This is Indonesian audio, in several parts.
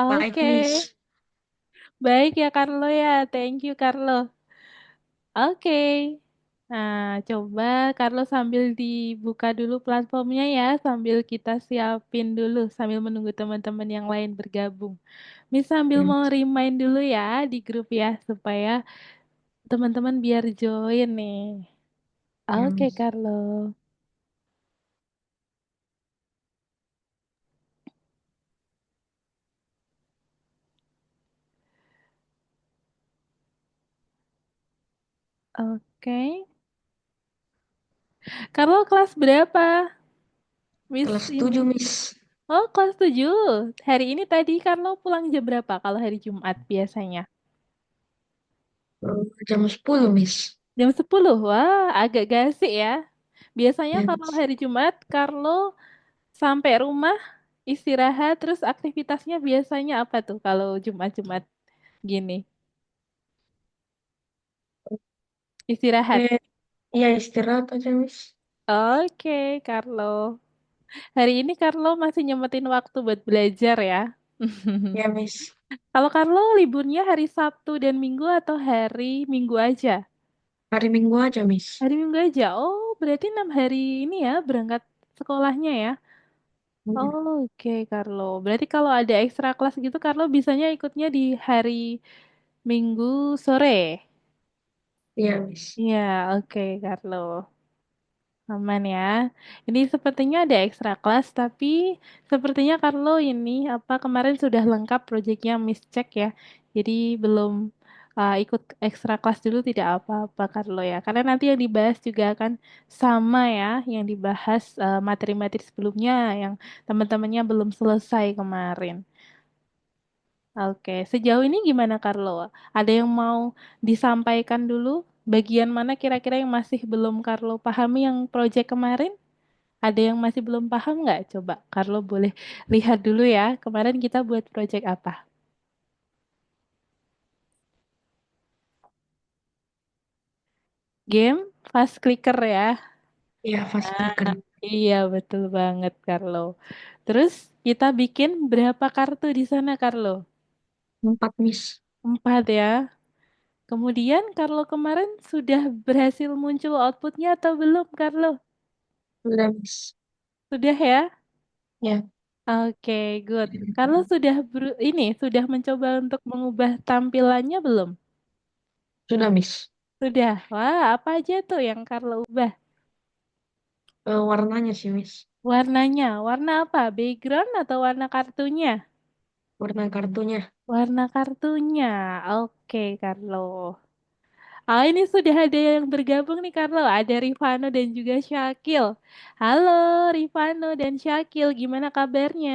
Baik, Oke, Miss. baik ya Carlo ya. Thank you Carlo. Oke. Nah, coba Carlo sambil dibuka dulu platformnya ya, sambil kita siapin dulu, sambil menunggu teman-teman yang lain bergabung. Miss sambil Ya, mau Miss. remind dulu ya di grup ya, supaya teman-teman biar join nih. Ya, Oke, Miss. Carlo. Oke. Carlo kelas berapa? Miss Kelas ini. 7, Miss. Oh, kelas 7. Hari ini tadi Carlo pulang jam berapa kalau hari Jumat biasanya? Jam 10, Miss. Jam 10. Wah, agak gasik ya. Biasanya Ya, kalau Miss. hari Jumat, Carlo sampai rumah, istirahat, terus aktivitasnya biasanya apa tuh kalau Jumat-Jumat gini? Istirahat. Eh, ya istirahat aja, Miss. Oke, Carlo. Hari ini Carlo masih nyempetin waktu buat belajar ya. Ya, Miss. Kalau Carlo liburnya hari Sabtu dan Minggu atau hari Minggu aja? Hari Minggu aja, Miss. Hari Minggu aja. Oh, berarti 6 hari ini ya berangkat sekolahnya ya. Ya, Oke, Carlo. Berarti kalau ada ekstra kelas gitu, Carlo bisanya ikutnya di hari Minggu sore. ya, Miss. Iya, oke, Carlo. Aman ya. Ini sepertinya ada ekstra kelas, tapi sepertinya Carlo ini apa kemarin sudah lengkap proyeknya Miss Cek ya. Jadi belum ikut ekstra kelas dulu tidak apa-apa Carlo ya. Karena nanti yang dibahas juga akan sama ya, yang dibahas materi-materi sebelumnya yang teman-temannya belum selesai kemarin. Oke, sejauh ini gimana Carlo? Ada yang mau disampaikan dulu? Bagian mana kira-kira yang masih belum Carlo pahami yang proyek kemarin? Ada yang masih belum paham nggak? Coba Carlo boleh lihat dulu ya. Kemarin kita buat proyek apa? Game fast clicker ya. Ya, fast clicker. Iya, betul banget Carlo. Terus kita bikin berapa kartu di sana Carlo? 4, Miss. 4 ya. Kemudian Carlo kemarin sudah berhasil muncul outputnya atau belum Carlo? Sudah, Miss. Sudah ya? Ya, Oke, good. Carlo sudah ini sudah mencoba untuk mengubah tampilannya belum? sudah, Miss. Sudah. Wah, apa aja tuh yang Carlo ubah? Warnanya sih, Miss. Warnanya, warna apa? Background atau warna kartunya? Warna kartunya. Warna kartunya. Oke, Carlo. Ah, ini sudah ada yang bergabung nih, Carlo. Ada Rifano dan juga Syakil. Halo, Rifano dan Syakil. Gimana kabarnya?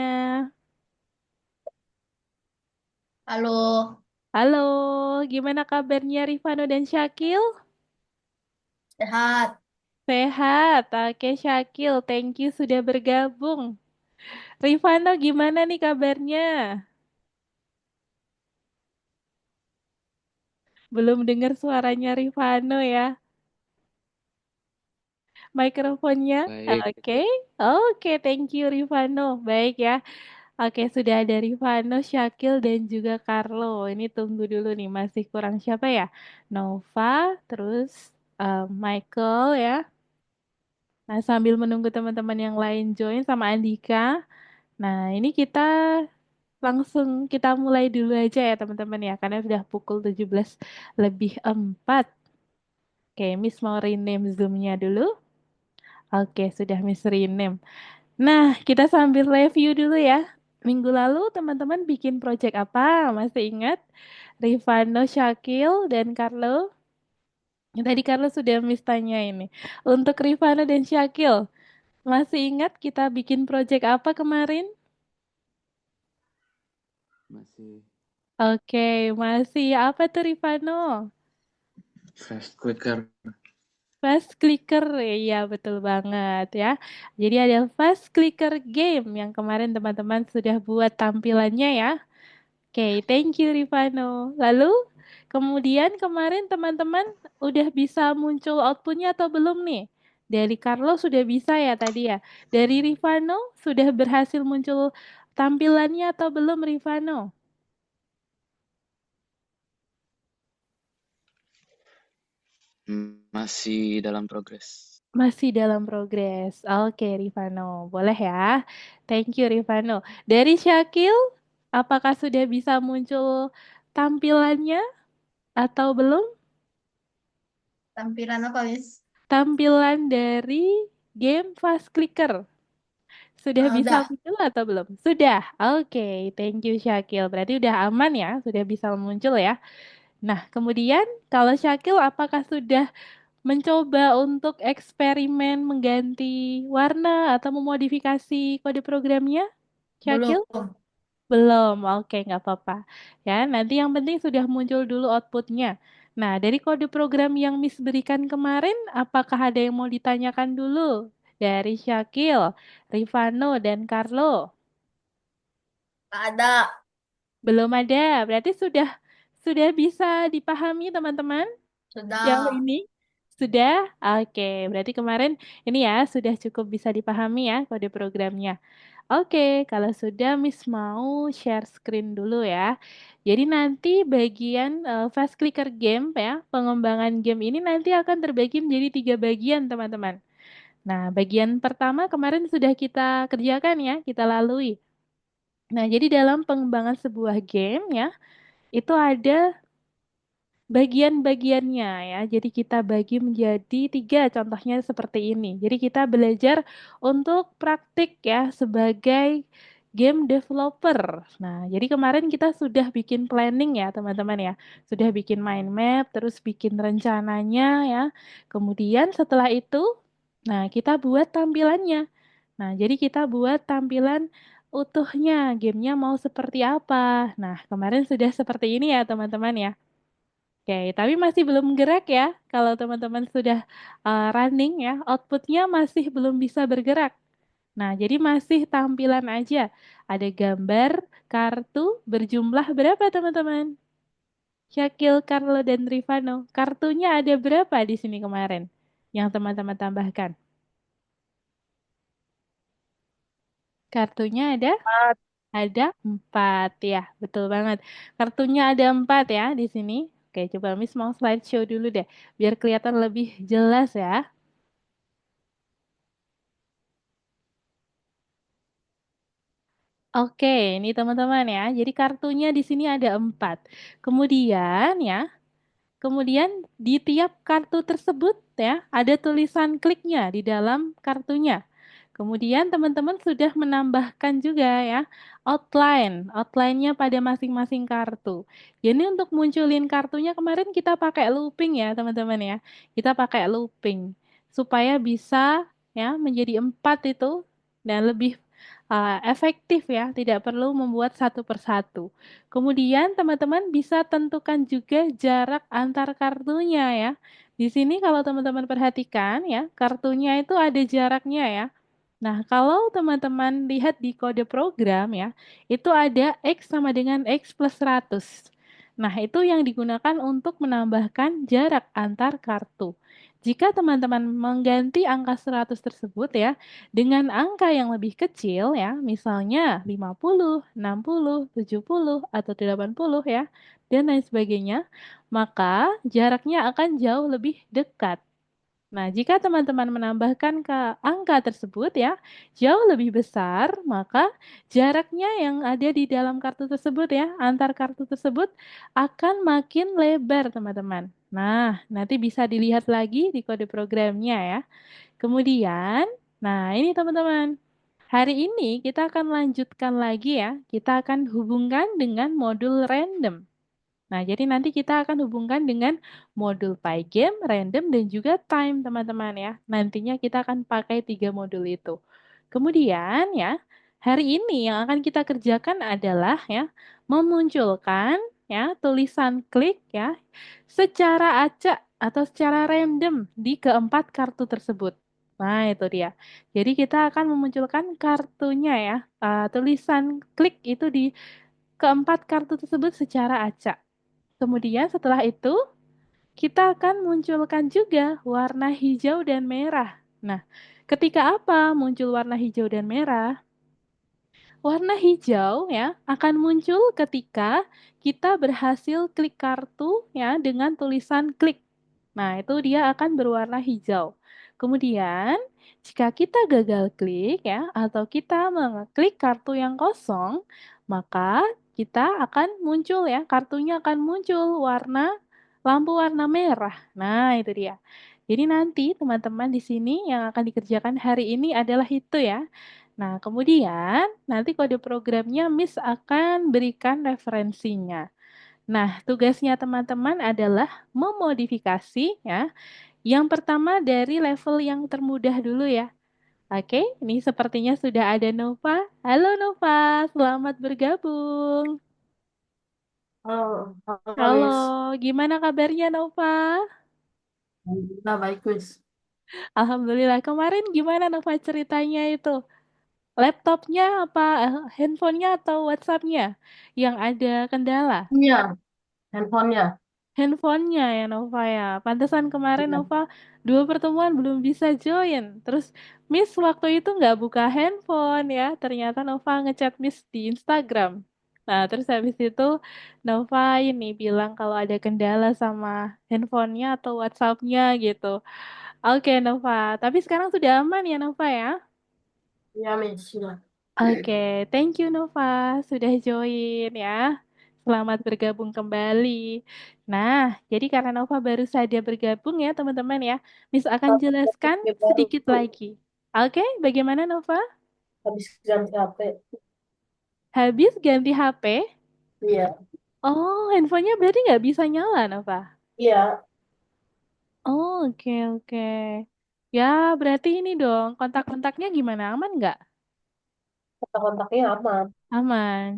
Halo, Halo, gimana kabarnya Rifano dan Syakil? sehat. Sehat. Oke, Syakil. Thank you sudah bergabung. Rifano, gimana nih kabarnya? Belum dengar suaranya Rifano ya. Mikrofonnya. Baik, Oke. Oke, thank you Rifano. Baik ya. Oke, sudah ada Rifano, Syakil, dan juga Carlo. Ini tunggu dulu nih, masih kurang siapa ya? Nova, terus Michael ya. Nah, sambil menunggu teman-teman yang lain join sama Andika. Nah, ini kita langsung kita mulai dulu aja ya teman-teman ya, karena sudah pukul 17:04. Oke, Miss mau rename Zoom-nya dulu. Oke, sudah Miss rename. Nah, kita sambil review dulu ya. Minggu lalu teman-teman bikin project apa? Masih ingat? Rifano, Syakil, dan Carlo. Tadi Carlo sudah Miss tanya ini. Untuk Rifano dan Syakil, masih ingat kita bikin project apa kemarin? masih Oke, masih apa tuh Rifano? fast quicker. Fast clicker, iya betul banget ya. Jadi ada fast clicker game yang kemarin teman-teman sudah buat tampilannya ya. Oke, thank you Rifano. Lalu, kemudian kemarin teman-teman udah bisa muncul outputnya atau belum nih? Dari Carlo sudah bisa ya tadi ya. Dari Rifano sudah berhasil muncul tampilannya atau belum, Rifano? Masih dalam progres. Masih dalam progres. Oke, Rifano. Boleh ya. Thank you, Rifano. Dari Syakil, apakah sudah bisa muncul tampilannya atau belum? Tampilan apa, Miss? Tampilan dari game Fast Clicker. Sudah bisa Udah. muncul atau belum? Sudah. Oke, thank you Syakil. Berarti udah aman ya, sudah bisa muncul ya. Nah, kemudian kalau Syakil apakah sudah mencoba untuk eksperimen mengganti warna atau memodifikasi kode programnya? Syakil? Belum. Belum, oke nggak apa-apa. Ya, nanti yang penting sudah muncul dulu outputnya. Nah, dari kode program yang Miss berikan kemarin, apakah ada yang mau ditanyakan dulu? Dari Syakil, Rifano, dan Carlo. Ada. Belum ada, berarti sudah bisa dipahami teman-teman? Yang Sudah. ini? Sudah? Oke, berarti kemarin ini ya sudah cukup bisa dipahami ya kode programnya. Oke, kalau sudah Miss mau share screen dulu ya. Jadi nanti bagian fast clicker game ya, pengembangan game ini nanti akan terbagi menjadi 3 bagian teman-teman. Nah, bagian pertama kemarin sudah kita kerjakan ya, kita lalui. Nah, jadi dalam pengembangan sebuah game ya, itu ada bagian-bagiannya ya. Jadi kita bagi menjadi 3, contohnya seperti ini. Jadi kita belajar untuk praktik ya sebagai game developer. Nah, jadi kemarin kita sudah bikin planning ya teman-teman ya. Sudah bikin mind map, terus bikin rencananya ya. Kemudian setelah itu, nah kita buat tampilannya. Nah, jadi kita buat tampilan utuhnya, gamenya mau seperti apa. Nah, kemarin sudah seperti ini ya teman-teman ya. Oke, tapi masih belum gerak ya. Kalau teman-teman sudah running ya, outputnya masih belum bisa bergerak. Nah, jadi masih tampilan aja. Ada gambar, kartu, berjumlah berapa teman-teman? Syakil, Carlo, dan Rifano. Kartunya ada berapa di sini kemarin? Yang teman-teman tambahkan. Kartunya ada 4 ya, betul banget. Kartunya ada 4 ya di sini. Oke, coba Miss mau slideshow dulu deh, biar kelihatan lebih jelas ya. Oke, ini teman-teman ya. Jadi kartunya di sini ada 4. Kemudian ya, kemudian di tiap kartu tersebut ya, ada tulisan kliknya di dalam kartunya. Kemudian teman-teman sudah menambahkan juga ya outline-nya pada masing-masing kartu. Jadi untuk munculin kartunya kemarin kita pakai looping ya teman-teman ya. Kita pakai looping supaya bisa ya menjadi 4 itu dan lebih efektif ya, tidak perlu membuat satu persatu. Kemudian teman-teman bisa tentukan juga jarak antar kartunya ya. Di sini kalau teman-teman perhatikan ya, kartunya itu ada jaraknya ya. Nah, kalau teman-teman lihat di kode program ya, itu ada X sama dengan X plus 100. Nah, itu yang digunakan untuk menambahkan jarak antar kartu. Jika teman-teman mengganti angka 100 tersebut ya, dengan angka yang lebih kecil ya, misalnya 50, 60, 70, atau 80 ya, dan lain sebagainya, maka jaraknya akan jauh lebih dekat. Nah, jika teman-teman menambahkan ke angka tersebut ya, jauh lebih besar, maka jaraknya yang ada di dalam kartu tersebut ya, antar kartu tersebut akan makin lebar, teman-teman. Nah, nanti bisa dilihat lagi di kode programnya ya. Kemudian, nah ini teman-teman. Hari ini kita akan lanjutkan lagi ya. Kita akan hubungkan dengan modul random. Nah, jadi nanti kita akan hubungkan dengan modul Pygame, random, dan juga time, teman-teman ya. Nantinya kita akan pakai 3 modul itu. Kemudian ya, hari ini yang akan kita kerjakan adalah ya, memunculkan ya tulisan klik ya secara acak atau secara random di keempat kartu tersebut. Nah, itu dia. Jadi kita akan memunculkan kartunya ya, tulisan klik itu di keempat kartu tersebut secara acak. Kemudian setelah itu, kita akan munculkan juga warna hijau dan merah. Nah, ketika apa muncul warna hijau dan merah? Warna hijau ya akan muncul ketika kita berhasil klik kartu ya dengan tulisan klik. Nah, itu dia akan berwarna hijau. Kemudian, jika kita gagal klik ya atau kita mengeklik kartu yang kosong, maka kita akan muncul ya, kartunya akan muncul lampu warna merah. Nah, itu dia. Jadi nanti teman-teman di sini yang akan dikerjakan hari ini adalah itu ya. Nah, kemudian nanti kode programnya Miss akan berikan referensinya. Nah, tugasnya teman-teman adalah memodifikasi ya. Yang pertama dari level yang termudah dulu ya. Oke, ini sepertinya sudah ada Nova. Halo Nova, selamat bergabung. Oh, halo Halo, Miss. gimana kabarnya Nova? Alhamdulillah baik Miss. Alhamdulillah, kemarin gimana Nova ceritanya itu? Laptopnya apa, handphonenya atau WhatsAppnya yang ada kendala? Iya, handphonenya. Handphonenya ya Nova ya. Pantesan kemarin Iya. Nova 2 pertemuan belum bisa join. Terus Miss waktu itu nggak buka handphone ya. Ternyata Nova ngechat Miss di Instagram. Nah terus habis itu Nova ini bilang kalau ada kendala sama handphonenya atau WhatsAppnya gitu. Oke Nova, tapi sekarang sudah aman ya Nova ya? Iya Miss, sudah. Oke, thank you Nova sudah join ya. Selamat bergabung kembali. Nah, jadi karena Nova baru saja bergabung ya teman-teman ya, Miss akan jelaskan HP baru sedikit lagi. Oke, bagaimana Nova? habis ganti HP. Habis ganti HP? Iya, Oh, handphonenya berarti nggak bisa nyala Nova? iya, Oh, oke oke. Ya, berarti ini dong, kontak-kontaknya gimana? Aman nggak? kontak-kontaknya aman. Aman.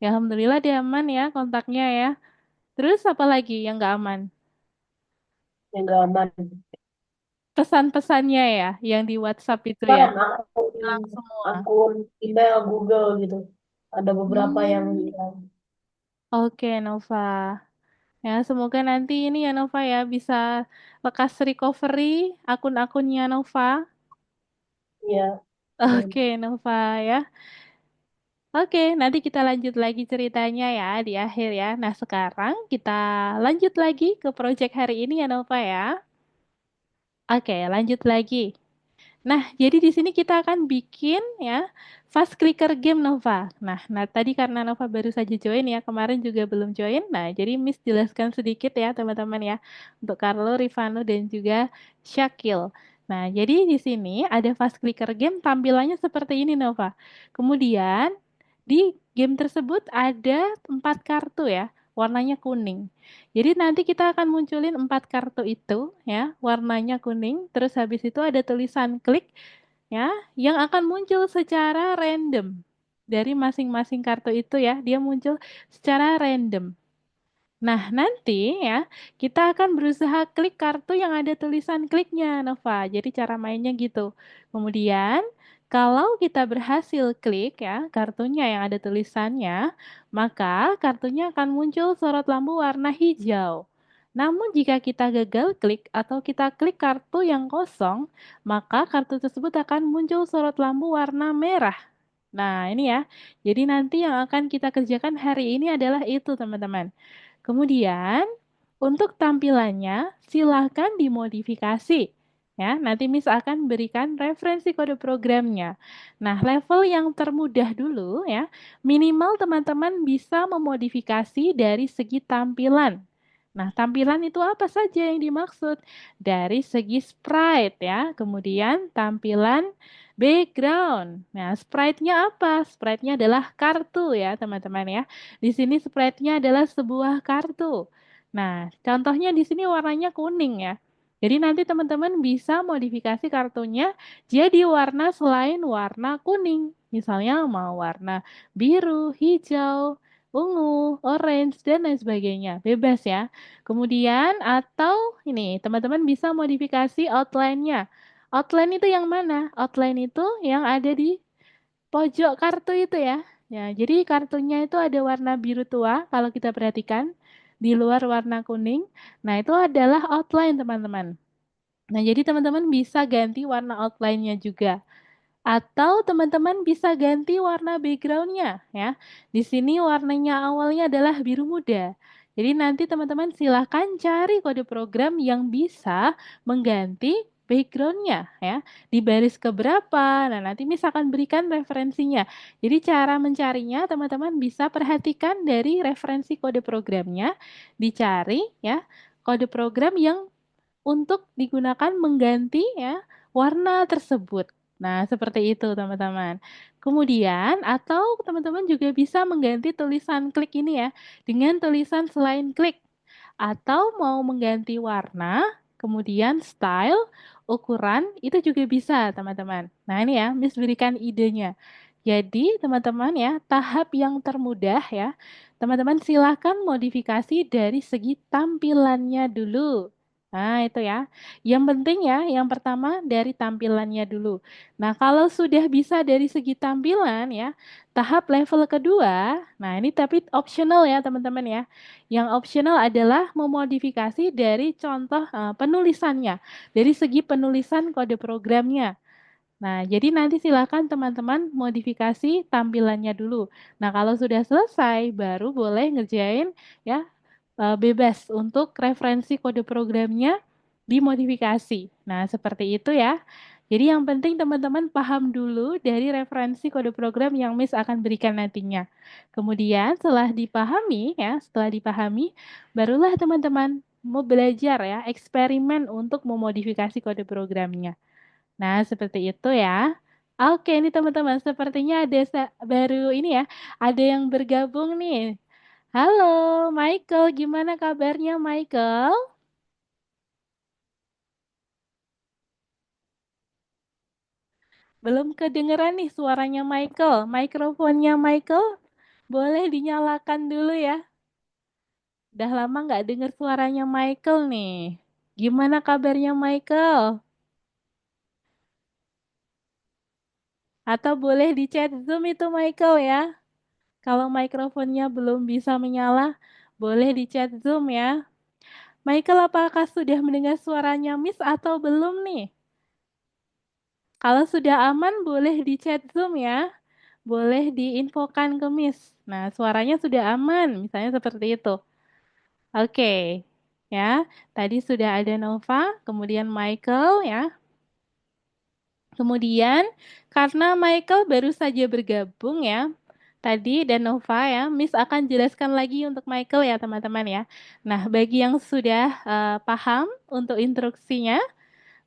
Ya, Alhamdulillah dia aman ya kontaknya ya. Terus apa lagi yang nggak aman? Yang nggak aman. Pesan-pesannya ya, yang di WhatsApp itu ya, Kan hilang semua. akun email Google gitu. Ada beberapa yang Hmm, hilang. oke Nova. Ya, semoga nanti ini ya Nova ya bisa lekas recovery akun-akunnya Nova. Iya, aman. Oke Nova ya. Oke, nanti kita lanjut lagi ceritanya ya di akhir ya. Nah, sekarang kita lanjut lagi ke project hari ini ya Nova ya. Oke, lanjut lagi. Nah, jadi di sini kita akan bikin ya fast clicker game Nova. Nah, tadi karena Nova baru saja join ya, kemarin juga belum join. Nah, jadi Miss jelaskan sedikit ya teman-teman ya untuk Carlo, Rifano dan juga Syakil. Nah, jadi di sini ada fast clicker game tampilannya seperti ini Nova. Kemudian di game tersebut ada 4 kartu ya, warnanya kuning. Jadi nanti kita akan munculin 4 kartu itu ya, warnanya kuning. Terus habis itu ada tulisan klik ya, yang akan muncul secara random. Dari masing-masing kartu itu ya, dia muncul secara random. Nah, nanti ya, kita akan berusaha klik kartu yang ada tulisan kliknya, Nova. Jadi cara mainnya gitu. Kemudian, kalau kita berhasil klik ya, kartunya yang ada tulisannya, maka kartunya akan muncul sorot lampu warna hijau. Namun jika kita gagal klik atau kita klik kartu yang kosong, maka kartu tersebut akan muncul sorot lampu warna merah. Nah, ini ya. Jadi nanti yang akan kita kerjakan hari ini adalah itu, teman-teman. Kemudian, untuk tampilannya silahkan dimodifikasi. Ya, nanti Miss akan berikan referensi kode programnya. Nah, level yang termudah dulu ya, minimal teman-teman bisa memodifikasi dari segi tampilan. Nah, tampilan itu apa saja yang dimaksud? Dari segi sprite ya, kemudian tampilan background. Nah, sprite-nya apa? Sprite-nya adalah kartu ya, teman-teman ya. Di sini sprite-nya adalah sebuah kartu. Nah, contohnya di sini warnanya kuning ya. Jadi nanti teman-teman bisa modifikasi kartunya jadi warna selain warna kuning. Misalnya mau warna biru, hijau, ungu, orange, dan lain sebagainya. Bebas ya. Kemudian atau ini teman-teman bisa modifikasi outline-nya. Outline itu yang mana? Outline itu yang ada di pojok kartu itu ya. Ya, jadi kartunya itu ada warna biru tua kalau kita perhatikan di luar warna kuning. Nah, itu adalah outline teman-teman. Nah, jadi teman-teman bisa ganti warna outline-nya juga. Atau teman-teman bisa ganti warna background-nya ya. Di sini warnanya awalnya adalah biru muda. Jadi nanti teman-teman silahkan cari kode program yang bisa mengganti background-nya ya. Di baris keberapa. Nah, nanti Miss akan berikan referensinya. Jadi cara mencarinya teman-teman bisa perhatikan dari referensi kode programnya, dicari ya kode program yang untuk digunakan mengganti ya warna tersebut. Nah, seperti itu teman-teman. Kemudian atau teman-teman juga bisa mengganti tulisan klik ini ya dengan tulisan selain klik atau mau mengganti warna, kemudian style, ukuran itu juga bisa teman-teman. Nah, ini ya Miss berikan idenya. Jadi teman-teman ya, tahap yang termudah ya, teman-teman silahkan modifikasi dari segi tampilannya dulu. Nah, itu ya. Yang penting ya, yang pertama dari tampilannya dulu. Nah, kalau sudah bisa dari segi tampilan ya, tahap level kedua, nah ini tapi optional ya teman-teman ya. Yang optional adalah memodifikasi dari contoh penulisannya, dari segi penulisan kode programnya. Nah, jadi nanti silakan teman-teman modifikasi tampilannya dulu. Nah, kalau sudah selesai, baru boleh ngerjain ya bebas untuk referensi kode programnya dimodifikasi. Nah, seperti itu ya. Jadi yang penting teman-teman paham dulu dari referensi kode program yang Miss akan berikan nantinya. Kemudian setelah dipahami ya, setelah dipahami, barulah teman-teman mau belajar ya, eksperimen untuk memodifikasi kode programnya. Nah, seperti itu ya. Oke, ini teman-teman, sepertinya ada baru ini ya, ada yang bergabung nih. Halo, Michael. Gimana kabarnya, Michael? Belum kedengeran nih suaranya Michael. Mikrofonnya Michael, boleh dinyalakan dulu ya. Udah lama nggak denger suaranya Michael nih. Gimana kabarnya Michael? Atau boleh di chat Zoom itu Michael ya. Kalau mikrofonnya belum bisa menyala, boleh di chat Zoom ya. Michael, apakah sudah mendengar suaranya Miss atau belum nih? Kalau sudah aman, boleh di chat Zoom ya. Boleh diinfokan ke Miss. Nah, suaranya sudah aman, misalnya seperti itu. Oke, ya. Tadi sudah ada Nova, kemudian Michael ya. Kemudian karena Michael baru saja bergabung ya, tadi dan Nova ya, Miss akan jelaskan lagi untuk Michael ya teman-teman ya. Nah, bagi yang sudah paham untuk instruksinya,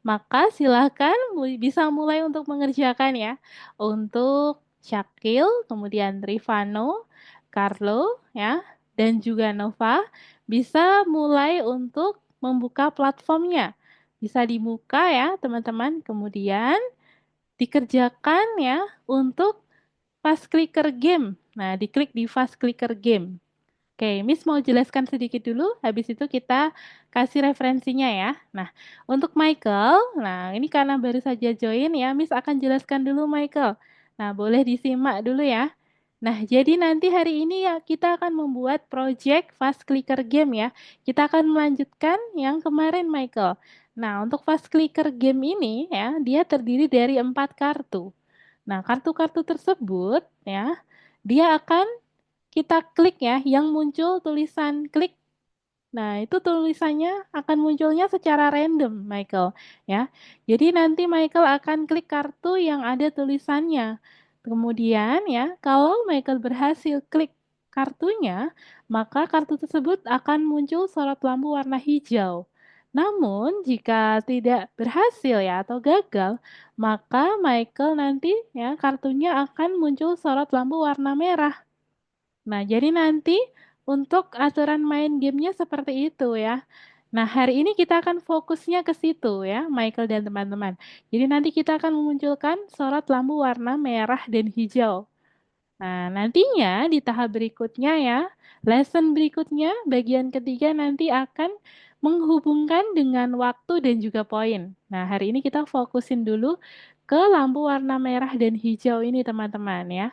maka silakan bisa mulai untuk mengerjakan ya. Untuk Syakil, kemudian Rifano, Carlo ya, dan juga Nova bisa mulai untuk membuka platformnya. Bisa dibuka ya teman-teman. Kemudian dikerjakan ya untuk fast clicker game. Nah, diklik di fast clicker game. Oke, Miss mau jelaskan sedikit dulu, habis itu kita kasih referensinya ya. Nah, untuk Michael, nah ini karena baru saja join ya, Miss akan jelaskan dulu Michael. Nah, boleh disimak dulu ya. Nah, jadi nanti hari ini ya kita akan membuat project fast clicker game ya. Kita akan melanjutkan yang kemarin Michael. Nah, untuk fast clicker game ini ya, dia terdiri dari 4 kartu. Nah, kartu-kartu tersebut ya, dia akan kita klik ya, yang muncul tulisan klik. Nah, itu tulisannya akan munculnya secara random, Michael, ya. Jadi nanti Michael akan klik kartu yang ada tulisannya. Kemudian ya, kalau Michael berhasil klik kartunya, maka kartu tersebut akan muncul sorot lampu warna hijau. Namun, jika tidak berhasil ya atau gagal, maka Michael nanti ya kartunya akan muncul sorot lampu warna merah. Nah, jadi nanti untuk aturan main gamenya seperti itu ya. Nah, hari ini kita akan fokusnya ke situ ya, Michael dan teman-teman. Jadi nanti kita akan memunculkan sorot lampu warna merah dan hijau. Nah, nantinya di tahap berikutnya ya, lesson berikutnya, bagian ketiga nanti akan menghubungkan dengan waktu dan juga poin. Nah, hari ini kita fokusin dulu ke lampu warna merah dan hijau ini teman-teman ya.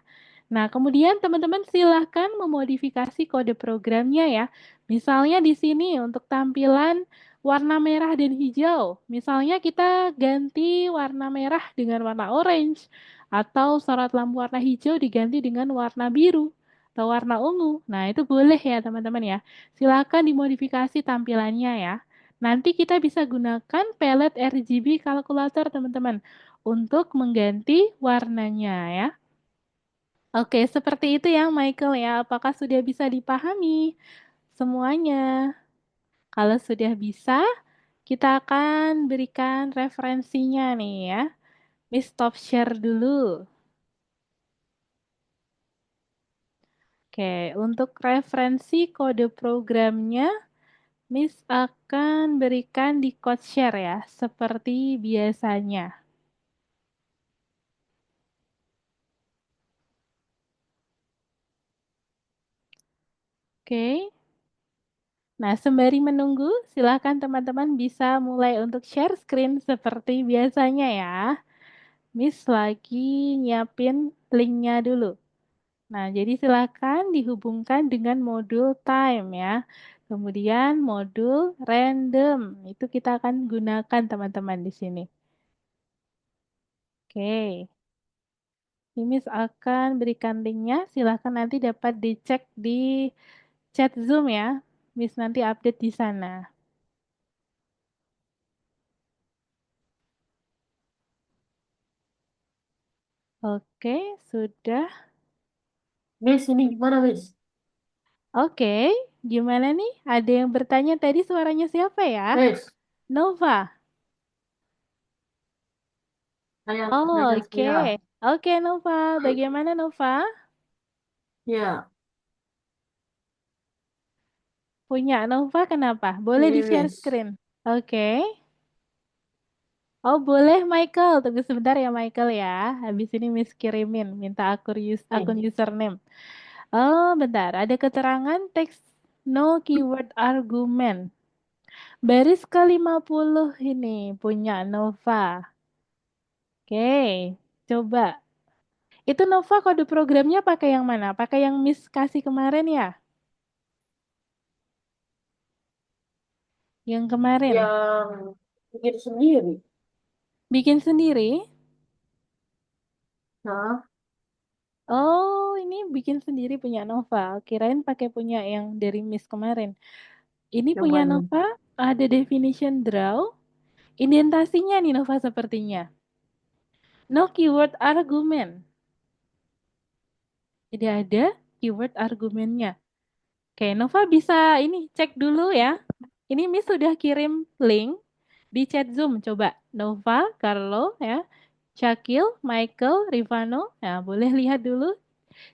Nah, kemudian teman-teman silahkan memodifikasi kode programnya ya. Misalnya di sini untuk tampilan warna merah dan hijau. Misalnya kita ganti warna merah dengan warna orange Atau sorot lampu warna hijau diganti dengan warna biru atau warna ungu. Nah, itu boleh ya teman-teman ya. Silakan dimodifikasi tampilannya ya. Nanti kita bisa gunakan pelet RGB kalkulator teman-teman untuk mengganti warnanya ya. Oke, seperti itu ya Michael ya. Apakah sudah bisa dipahami semuanya? Kalau sudah bisa, kita akan berikan referensinya nih ya. Miss stop share dulu. Oke, untuk referensi kode programnya, Miss akan berikan di code share ya, seperti biasanya. Oke. Nah, sembari menunggu, silakan teman-teman bisa mulai untuk share screen seperti biasanya ya. Miss lagi nyiapin linknya dulu. Nah, jadi silakan dihubungkan dengan modul time ya. Kemudian modul random. Itu kita akan gunakan teman-teman di sini. Oke. Ini Miss akan berikan linknya. Silakan nanti dapat dicek di chat Zoom ya. Miss nanti update di sana. Oke, sudah. Miss, ini gimana, Miss? Oke, gimana nih? Ada yang bertanya tadi suaranya siapa ya? Miss, Nova. saya Oh, nanya oke. saya. Oke, Nova. Bagaimana Nova? Ya, Punya Nova kenapa? Boleh ini di-share Miss. screen. Oke. Oh, boleh Michael. Tunggu sebentar ya Michael ya. Habis ini Miss kirimin minta akun Nih, username. Oh, bentar. Ada keterangan teks no keyword argument. Baris ke-50 ini punya Nova. Oke, coba. Itu Nova kode programnya pakai yang mana? Pakai yang Miss kasih kemarin ya? Yang kemarin. yang bikin sendiri. Bikin sendiri? Nah, Oh, ini bikin sendiri punya Nova. Kirain pakai punya yang dari Miss kemarin. Ini yang punya mana? Nova ada definition draw. Indentasinya nih Nova sepertinya. No keyword argument. Tidak ada keyword argumennya. Oke, Nova bisa ini cek dulu ya. Ini Miss sudah kirim link di chat Zoom. Coba Nova, Carlo ya. Shakil, Michael, Rivano. Nah, boleh lihat dulu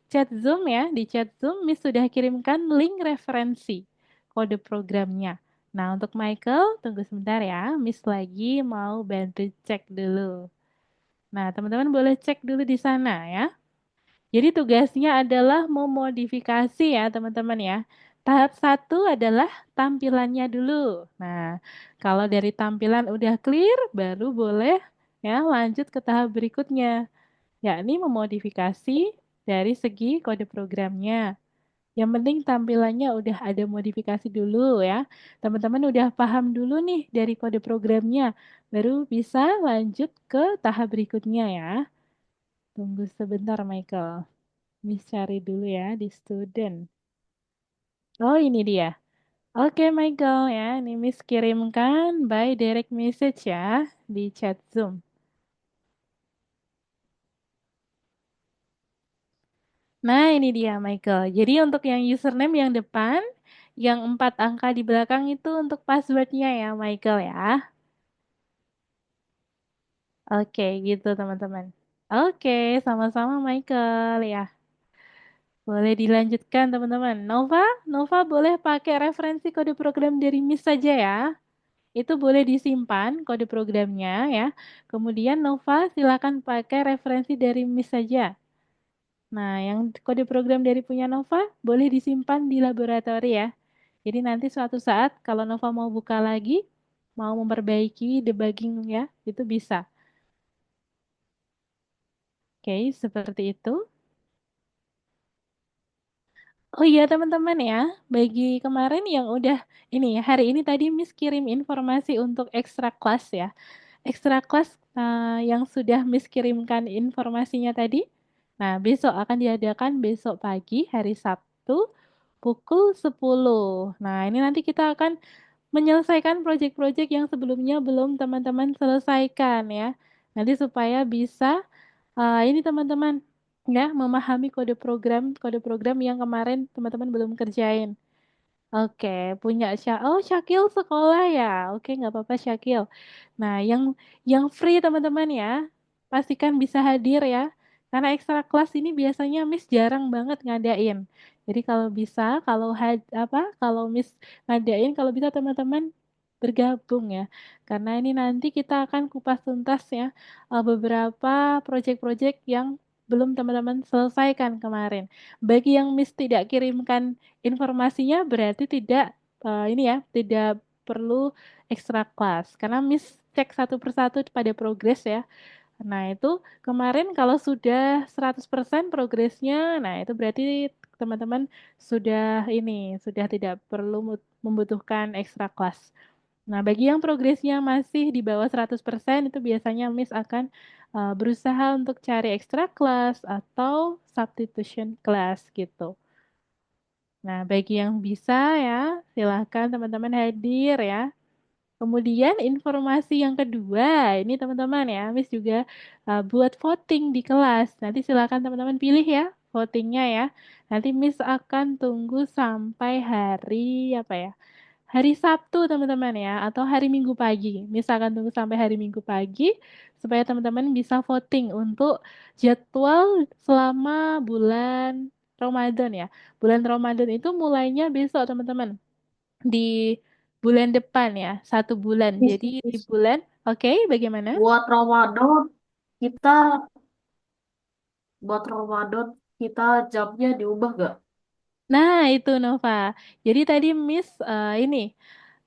chat Zoom ya. Di chat Zoom Miss sudah kirimkan link referensi kode programnya. Nah, untuk Michael, tunggu sebentar ya. Miss lagi mau bantu cek dulu. Nah, teman-teman boleh cek dulu di sana ya. Jadi tugasnya adalah memodifikasi ya teman-teman ya. Tahap satu adalah tampilannya dulu. Nah, kalau dari tampilan udah clear, baru boleh ya lanjut ke tahap berikutnya, yakni memodifikasi dari segi kode programnya. Yang penting tampilannya udah ada modifikasi dulu ya. Teman-teman udah paham dulu nih dari kode programnya, baru bisa lanjut ke tahap berikutnya ya. Tunggu sebentar Michael. Miss cari dulu ya di student. Oh ini dia. Oke Michael ya, ini Miss kirimkan by direct message ya di chat Zoom. Nah ini dia Michael. Jadi untuk yang username yang depan, yang 4 angka di belakang itu untuk passwordnya ya Michael ya. Oke gitu teman-teman. Oke, sama-sama Michael ya. Boleh dilanjutkan teman-teman. Nova, Nova boleh pakai referensi kode program dari Miss saja ya. Itu boleh disimpan kode programnya ya. Kemudian Nova silakan pakai referensi dari Miss saja. Nah, yang kode program dari punya Nova boleh disimpan di laboratori ya. Jadi nanti suatu saat kalau Nova mau buka lagi, mau memperbaiki debugging ya, itu bisa. Oke, seperti itu. Oh iya teman-teman ya, bagi kemarin yang udah ini ya, hari ini tadi Miss kirim informasi untuk ekstra kelas ya. Ekstra kelas yang sudah Miss kirimkan informasinya tadi. Nah, besok akan diadakan besok pagi hari Sabtu pukul 10. Nah, ini nanti kita akan menyelesaikan proyek-proyek yang sebelumnya belum teman-teman selesaikan ya. Nanti supaya bisa ini teman-teman ya memahami kode program yang kemarin teman-teman belum kerjain. Oke, punya Oh, Syakil sekolah ya. Oke, nggak apa-apa Syakil. Nah, yang free teman-teman ya, pastikan bisa hadir ya. Karena ekstra kelas ini biasanya Miss jarang banget ngadain. Jadi kalau bisa, kalau Miss ngadain, kalau bisa teman-teman bergabung ya. Karena ini nanti kita akan kupas tuntas ya beberapa proyek-proyek yang belum teman-teman selesaikan kemarin. Bagi yang Miss tidak kirimkan informasinya berarti tidak perlu ekstra kelas karena Miss cek satu persatu pada progres ya. Nah, itu kemarin kalau sudah 100% progresnya, nah itu berarti teman-teman sudah tidak perlu membutuhkan ekstra kelas. Nah, bagi yang progresnya masih di bawah 100% itu biasanya Miss akan berusaha untuk cari ekstra kelas atau substitution class gitu. Nah, bagi yang bisa ya, silahkan teman-teman hadir ya. Kemudian informasi yang kedua, ini teman-teman ya, Miss juga buat voting di kelas. Nanti silakan teman-teman pilih ya votingnya ya. Nanti Miss akan tunggu sampai hari apa ya? Hari Sabtu teman-teman ya, atau hari Minggu pagi. Miss akan tunggu sampai hari Minggu pagi supaya teman-teman bisa voting untuk jadwal selama bulan Ramadan ya. Bulan Ramadan itu mulainya besok teman-teman di bulan depan ya, 1 bulan. Miss, Jadi di Miss, bulan, oke, bagaimana? buat Ramadan kita buat Ramadan kita jamnya diubah gak? Nah, itu Nova. Jadi tadi Miss ini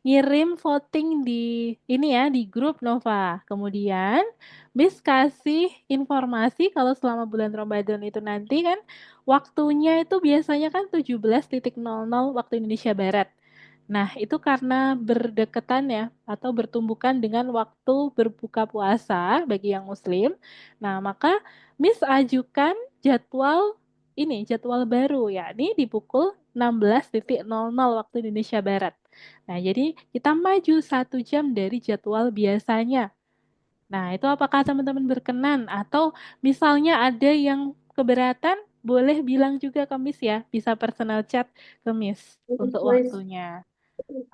ngirim voting di ini ya di grup Nova. Kemudian Miss kasih informasi kalau selama bulan Ramadan itu nanti kan waktunya itu biasanya kan 17.00 waktu Indonesia Barat. Nah, itu karena berdekatan ya atau bertumbukan dengan waktu berbuka puasa bagi yang muslim. Nah, maka Miss ajukan jadwal baru yakni di pukul 16.00 waktu Indonesia Barat. Nah, jadi kita maju 1 jam dari jadwal biasanya. Nah, itu apakah teman-teman berkenan? Atau misalnya ada yang keberatan, boleh bilang juga ke Miss ya. Bisa personal chat ke Miss Miss, untuk Miss, waktunya.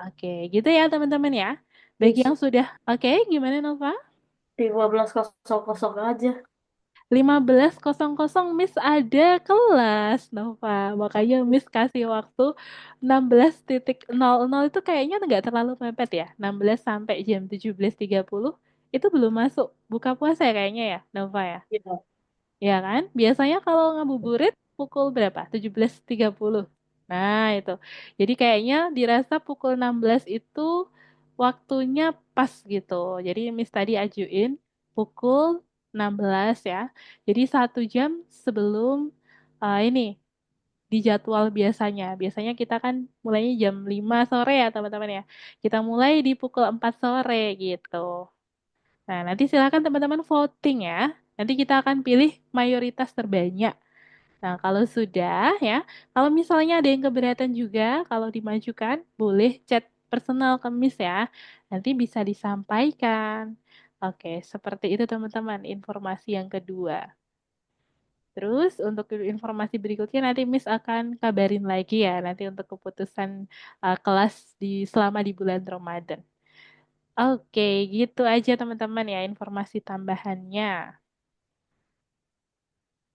Oke, gitu ya teman-teman ya. Bagi Miss, yang sudah, oke, gimana Nova? 15.00 aja. 15.00 Miss ada kelas, Nova. Makanya Miss kasih waktu 16.00 itu kayaknya nggak terlalu mepet ya. 16 sampai jam 17.30 itu belum masuk buka puasa ya kayaknya ya, Nova ya. Iya. Ya kan? Biasanya kalau ngabuburit pukul berapa? 17.30. Nah, itu. Jadi kayaknya dirasa pukul 16 itu waktunya pas gitu. Jadi Miss tadi ajuin pukul 16 ya. Jadi 1 jam sebelum ini di jadwal biasanya. Biasanya kita kan mulainya jam 5 sore ya teman-teman ya. Kita mulai di pukul 4 sore gitu. Nah, nanti silakan teman-teman voting ya. Nanti kita akan pilih mayoritas terbanyak. Nah, kalau sudah ya, kalau misalnya ada yang keberatan juga, kalau dimajukan, boleh chat personal ke Miss ya. Nanti bisa disampaikan. Oke, seperti itu teman-teman, informasi yang kedua. Terus untuk informasi berikutnya nanti Miss akan kabarin lagi ya, nanti untuk keputusan kelas selama di bulan Ramadan. Oke, gitu aja teman-teman ya informasi tambahannya.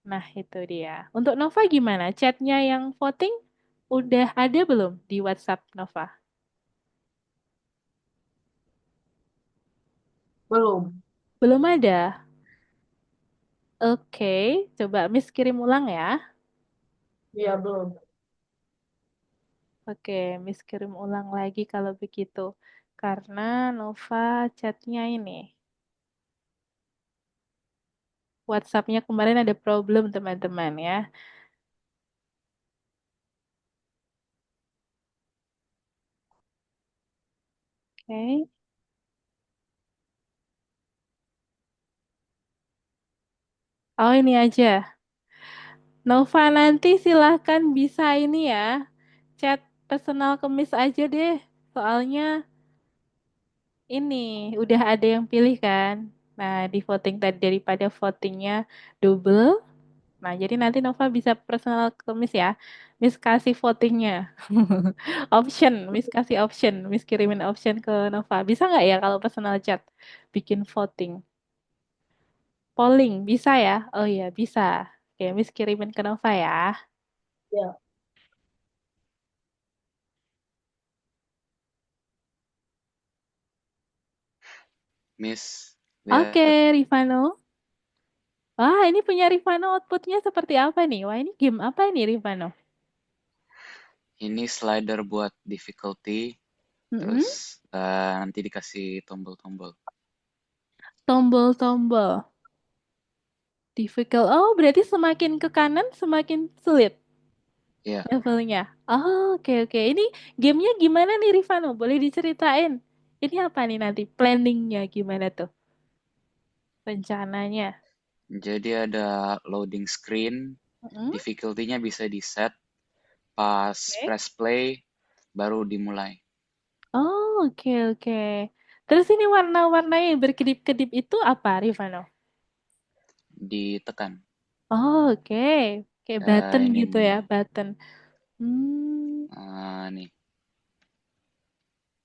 Nah, itu dia. Untuk Nova gimana? Chatnya yang voting udah ada belum di WhatsApp Nova? Belum. Belum ada. Oke, coba Miss kirim ulang ya. Iya, belum. Oke, Miss kirim ulang lagi kalau begitu. Karena Nova chatnya ini. WhatsApp-nya kemarin ada problem teman-teman ya. Oke. Oh, ini aja. Nova nanti silahkan bisa ini ya. Chat personal ke Miss aja deh. Soalnya ini udah ada yang pilih kan. Nah, di voting tadi daripada votingnya double. Nah, jadi nanti Nova bisa personal ke Miss ya. Miss kasih votingnya. Option, Miss kasih option. Miss kirimin option ke Nova. Bisa nggak ya kalau personal chat? Bikin voting. Polling, bisa ya? Oh iya, bisa. Oke, Miss kirimin ke Nova ya. Ya, Miss, Oke, lihat Rifano. Wah, ini punya Rifano outputnya seperti apa nih? Wah, ini game apa ini Rifano? ini slider buat difficulty, Mm-mm. terus nanti dikasih tombol-tombol. Tombol-tombol. Difficult. Oh, berarti semakin ke kanan semakin sulit Ya, levelnya. Oh, oke oke. Ini gamenya gimana nih Rifano? Boleh diceritain? Ini apa nih nanti? Planningnya gimana tuh? Rencananya. jadi ada loading screen, Mm-mm. difficulty-nya bisa di set, pas Oke. press play baru dimulai. Oh, oke oke. Terus ini warna-warna yang berkedip-kedip itu apa, Rifano? Ditekan. Oh, oke. Kayak button Ini gitu ya, nih, button. Hmm, nih.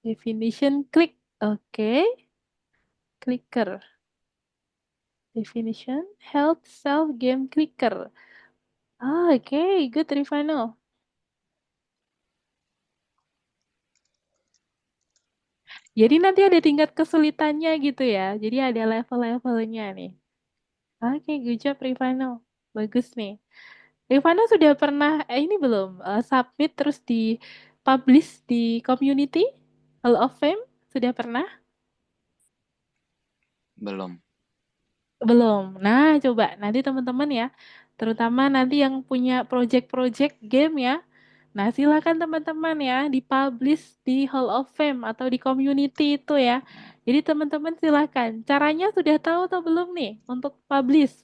definition klik. Oke. Clicker. Definition health self game clicker. Ah, oke, good Rifano. Jadi nanti ada tingkat kesulitannya gitu ya. Jadi ada level-levelnya nih. Oke, good job Rifano. Bagus nih. Rifano sudah pernah ini belum submit terus di publish di community Hall of Fame? Sudah pernah? Belum. Belum. Nah, coba nanti teman-teman ya, terutama nanti yang punya project-project game ya. Nah, silakan teman-teman ya dipublish di Hall of Fame atau di community itu ya. Jadi teman-teman silakan. Caranya sudah tahu atau belum nih untuk publish?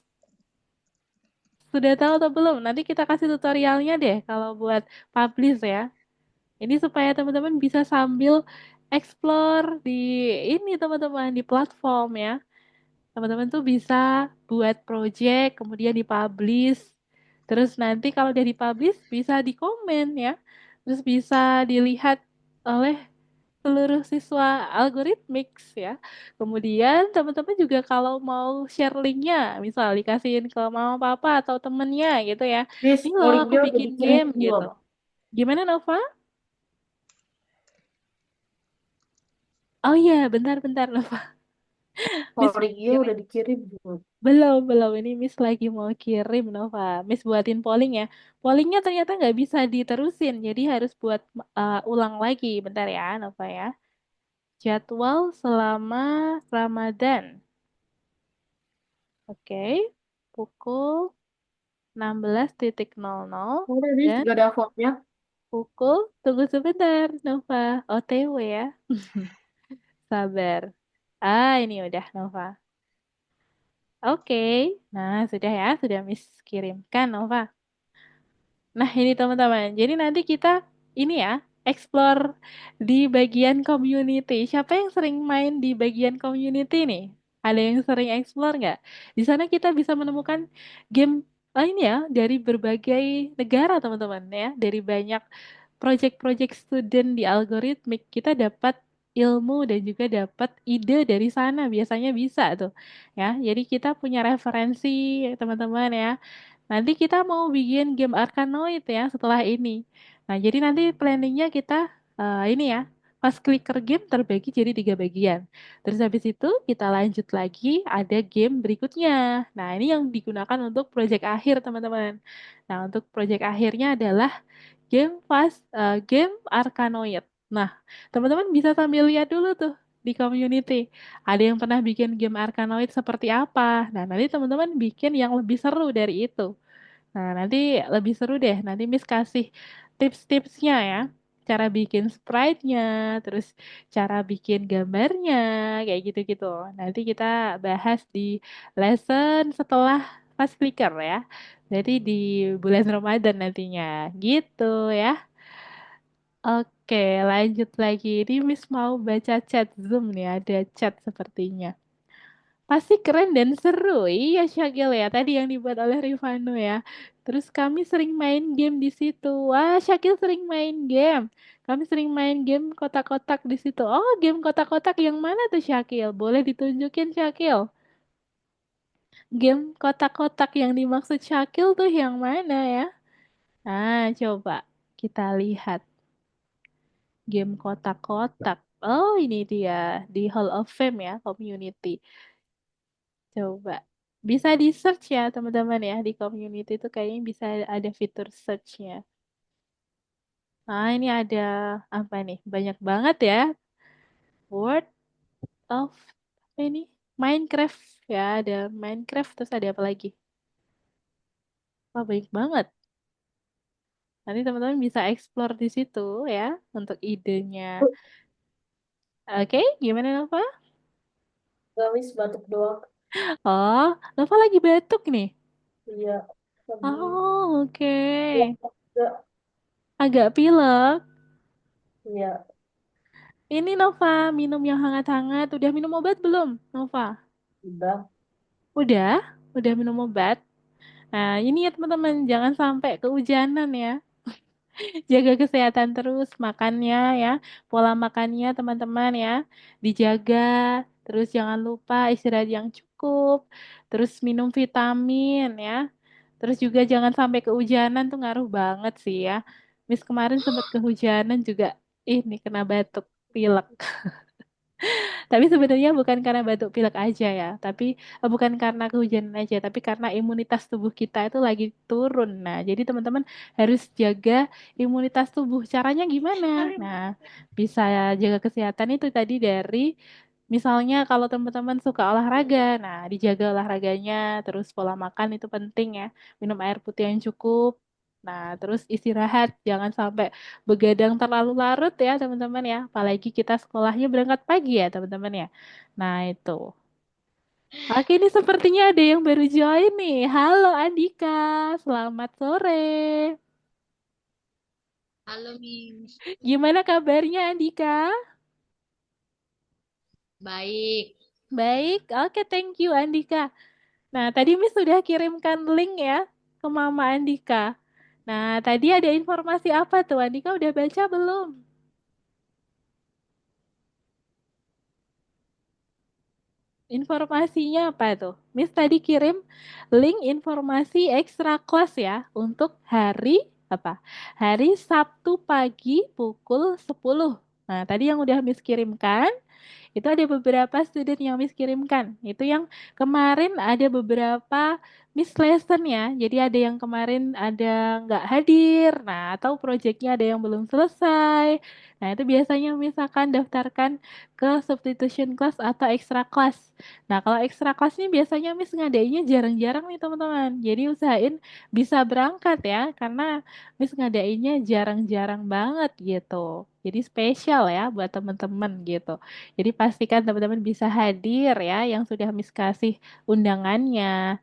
Sudah tahu atau belum? Nanti kita kasih tutorialnya deh kalau buat publish ya. Ini supaya teman-teman bisa sambil explore di ini teman-teman di platform ya. Teman-teman tuh bisa buat project, kemudian dipublish. Terus nanti kalau udah dipublish bisa dikomen ya. Terus bisa dilihat oleh seluruh siswa algoritmix ya. Kemudian teman-teman juga kalau mau share linknya, misal dikasihin ke mama papa atau temennya gitu ya. Miss, Ini loh aku linknya udah bikin dikirim game gitu. belum? Gimana Nova? Oh iya, bentar-bentar Nova. Kalau Miss linknya udah dikirim belum? belum, belum. Ini Miss lagi mau kirim, Nova. Miss buatin polling ya. Pollingnya ternyata nggak bisa diterusin, jadi harus buat ulang lagi. Bentar ya, Nova ya. Jadwal selama Ramadan. Oke, pukul 16.00 Udah, Miss, dan juga ada formnya. pukul, tunggu sebentar, Nova. OTW ya, sabar. Ah, ini udah, Nova. Oke, nah sudah ya, sudah Miss kirimkan, Nova. Nah, ini teman-teman. Jadi nanti kita ini ya, explore di bagian community. Siapa yang sering main di bagian community nih? Ada yang sering explore nggak? Di sana kita bisa menemukan game lain ya dari berbagai negara, teman-teman ya. Dari banyak project-project student di algoritmik, kita dapat ilmu dan juga dapat ide dari sana. Biasanya bisa tuh ya. Jadi kita punya referensi, teman-teman ya. Nanti kita mau bikin game Arkanoid ya setelah ini. Nah, jadi nanti planningnya kita ini ya, pas clicker game terbagi jadi 3 bagian. Terus habis itu kita lanjut lagi ada game berikutnya. Nah, ini yang digunakan untuk project akhir teman-teman. Nah, untuk project akhirnya adalah game Arkanoid. Nah, teman-teman bisa sambil lihat dulu tuh di community. Ada yang pernah bikin game Arkanoid seperti apa? Nah, nanti teman-teman bikin yang lebih seru dari itu. Nah, nanti lebih seru deh. Nanti Miss kasih tips-tipsnya ya. Cara bikin sprite-nya, terus cara bikin gambarnya, kayak gitu-gitu. Nanti kita bahas di lesson setelah pas clicker ya. Jadi di bulan Ramadan nantinya. Gitu ya. Oke, lanjut lagi. Ini Miss mau baca chat Zoom nih, ada chat sepertinya. Pasti keren dan seru. Iya, Syakil ya. Tadi yang dibuat oleh Rifano ya. Terus kami sering main game di situ. Wah, Syakil sering main game. Kami sering main game kotak-kotak di situ. Oh, game kotak-kotak yang mana tuh Syakil? Boleh ditunjukin Syakil? Game kotak-kotak yang dimaksud Syakil tuh yang mana ya? Nah, coba kita lihat game kotak-kotak. Oh, ini dia di Hall of Fame ya, community. Coba. Bisa di search ya teman-teman ya. Di community itu kayaknya bisa ada fitur search-nya. Nah ini ada apa nih? Banyak banget ya. World of apa ini? Minecraft ya. Ada Minecraft terus ada apa lagi? Wah banyak banget. Nanti teman-teman bisa explore di situ ya. Untuk idenya. Oke, gimana Nova? Gamis batuk doang. Oh, Nova lagi batuk nih. Iya. Lagi Oh, oke. enggak. Agak pilek. Iya. Ini Nova, minum yang hangat-hangat. Udah minum obat belum, Nova? Udah. Udah? Udah minum obat? Nah, ini ya teman-teman, jangan sampai kehujanan ya. Jaga kesehatan terus, makannya ya. Pola makannya teman-teman ya. Dijaga. Terus jangan lupa istirahat yang cukup. Terus minum vitamin ya. Terus juga jangan sampai kehujanan tuh ngaruh banget sih ya. Miss kemarin sempat kehujanan juga. Ini kena batuk, pilek. Tapi sebenarnya bukan karena batuk pilek aja ya, tapi bukan karena kehujanan aja, tapi karena imunitas tubuh kita itu lagi turun. Nah, jadi teman-teman harus jaga imunitas tubuh. Caranya gimana? Nah, bisa jaga kesehatan itu tadi dari misalnya kalau teman-teman suka olahraga, nah dijaga olahraganya, terus pola makan itu penting ya. Minum air putih yang cukup. Nah, terus istirahat, jangan sampai begadang terlalu larut ya teman-teman ya. Apalagi kita sekolahnya berangkat pagi ya teman-teman ya. Nah itu. Oke ini sepertinya ada yang baru join nih. Halo Andika, selamat sore. Halo Miss, Gimana kabarnya Andika? baik. Baik, oke thank you Andika. Nah tadi Miss sudah kirimkan link ya ke Mama Andika. Nah tadi ada informasi apa tuh Andika udah baca belum? Informasinya apa tuh? Miss tadi kirim link informasi ekstra kelas ya untuk hari apa? Hari Sabtu pagi pukul 10. Nah, tadi yang udah Miss kirimkan itu ada beberapa student yang Miss kirimkan. Itu yang kemarin ada beberapa Miss lesson ya. Jadi ada yang kemarin ada nggak hadir. Nah, atau proyeknya ada yang belum selesai. Nah, itu biasanya Miss akan daftarkan ke substitution class atau extra class. Nah, kalau extra class ini biasanya Miss ngadainnya jarang-jarang nih teman-teman. Jadi usahain bisa berangkat ya, karena Miss ngadainnya jarang-jarang banget gitu. Jadi spesial ya buat teman-teman gitu. Jadi pastikan teman-teman bisa hadir ya yang sudah Miss kasih undangannya.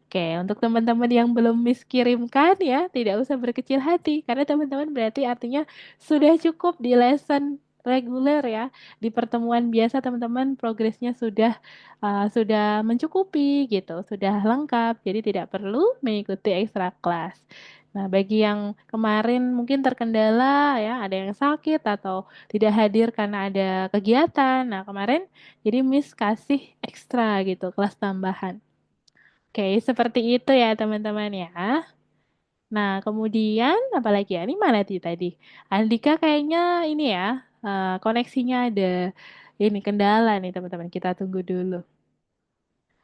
Oke, untuk teman-teman yang belum Miss kirimkan ya, tidak usah berkecil hati karena teman-teman berarti artinya sudah cukup di lesson reguler ya. Di pertemuan biasa teman-teman progresnya sudah mencukupi gitu, sudah lengkap. Jadi tidak perlu mengikuti ekstra kelas. Nah, bagi yang kemarin mungkin terkendala ya, ada yang sakit atau tidak hadir karena ada kegiatan. Nah, kemarin jadi Miss kasih ekstra gitu, kelas tambahan. Oke, seperti itu ya teman-teman ya. Nah, kemudian apalagi ya? Ini mana sih tadi? Andika kayaknya ini ya, koneksinya ada ini kendala nih teman-teman. Kita tunggu dulu.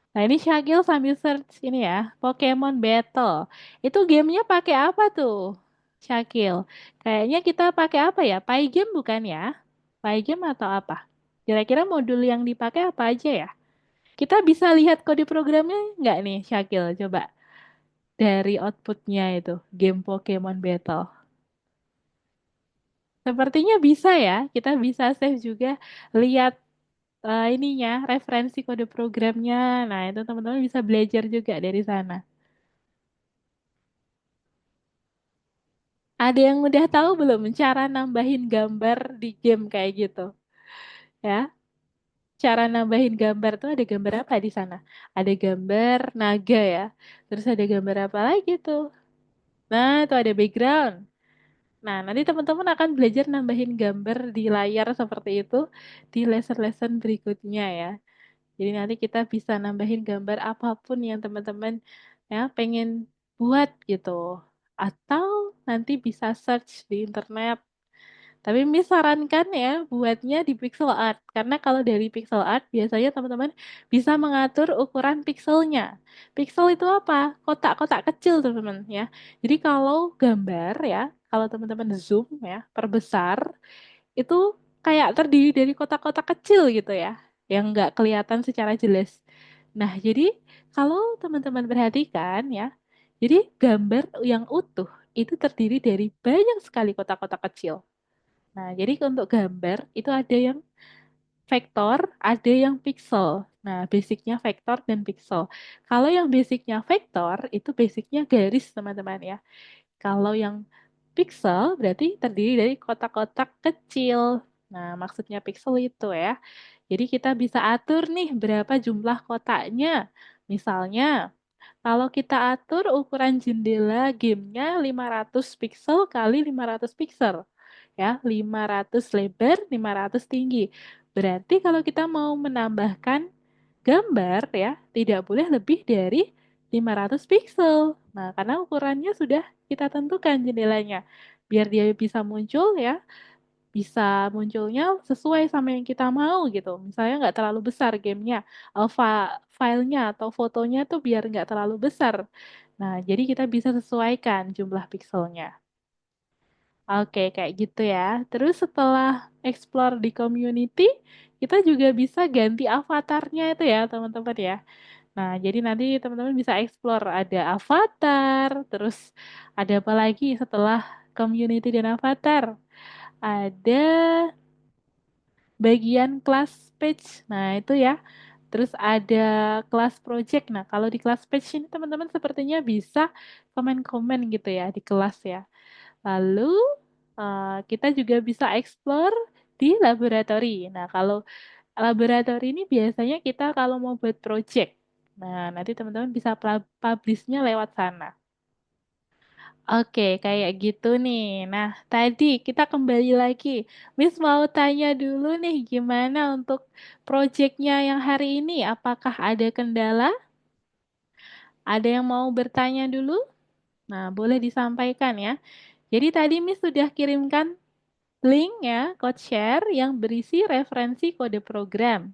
Nah, ini Syakil sambil search ini ya, Pokemon Battle. Itu gamenya pakai apa tuh, Syakil? Kayaknya kita pakai apa ya? Paigame bukan ya? Paigame atau apa? Kira-kira modul yang dipakai apa aja ya? Kita bisa lihat kode programnya nggak nih, Syakil? Coba dari outputnya itu, game Pokemon Battle. Sepertinya bisa ya, kita bisa save juga, lihat ininya, referensi kode programnya. Nah, itu teman-teman bisa belajar juga dari sana. Ada yang udah tahu belum cara nambahin gambar di game kayak gitu? Ya, cara nambahin gambar tuh ada gambar apa di sana? Ada gambar naga ya. Terus ada gambar apa lagi tuh? Nah, itu ada background. Nah, nanti teman-teman akan belajar nambahin gambar di layar seperti itu di lesson-lesson berikutnya ya. Jadi nanti kita bisa nambahin gambar apapun yang teman-teman ya pengen buat gitu. Atau nanti bisa search di internet. Tapi Miss sarankan ya buatnya di pixel art. Karena kalau dari pixel art biasanya teman-teman bisa mengatur ukuran pixelnya. Pixel itu apa? Kotak-kotak kecil teman-teman ya. Jadi kalau gambar ya, kalau teman-teman zoom ya, perbesar, itu kayak terdiri dari kotak-kotak kecil gitu ya. Yang nggak kelihatan secara jelas. Nah, jadi kalau teman-teman perhatikan ya, jadi gambar yang utuh itu terdiri dari banyak sekali kotak-kotak kecil. Nah, jadi untuk gambar itu ada yang vektor, ada yang pixel. Nah, basicnya vektor dan pixel. Kalau yang basicnya vektor, itu basicnya garis, teman-teman ya. Kalau yang pixel berarti terdiri dari kotak-kotak kecil. Nah, maksudnya pixel itu ya. Jadi kita bisa atur nih berapa jumlah kotaknya. Misalnya, kalau kita atur ukuran jendela gamenya 500 pixel kali 500 pixel ya, 500 lebar, 500 tinggi. Berarti kalau kita mau menambahkan gambar ya, tidak boleh lebih dari 500 pixel. Nah, karena ukurannya sudah kita tentukan jendelanya. Biar dia bisa muncul ya, bisa munculnya sesuai sama yang kita mau gitu. Misalnya nggak terlalu besar gamenya, filenya atau fotonya tuh biar nggak terlalu besar. Nah, jadi kita bisa sesuaikan jumlah pixelnya. Oke, kayak gitu ya. Terus setelah explore di community, kita juga bisa ganti avatarnya itu ya, teman-teman ya. Nah, jadi nanti teman-teman bisa explore ada avatar, terus ada apa lagi setelah community dan avatar? Ada bagian class page. Nah, itu ya. Terus ada kelas project. Nah, kalau di kelas page ini teman-teman sepertinya bisa komen-komen gitu ya di kelas ya. Lalu kita juga bisa explore di laboratori. Nah, kalau laboratori ini biasanya kita kalau mau buat project. Nah, nanti teman-teman bisa publish-nya lewat sana. Oke, kayak gitu nih. Nah, tadi kita kembali lagi. Miss mau tanya dulu nih, gimana untuk projectnya yang hari ini? Apakah ada kendala? Ada yang mau bertanya dulu? Nah, boleh disampaikan ya. Jadi tadi Miss sudah kirimkan link ya, code share yang berisi referensi kode program.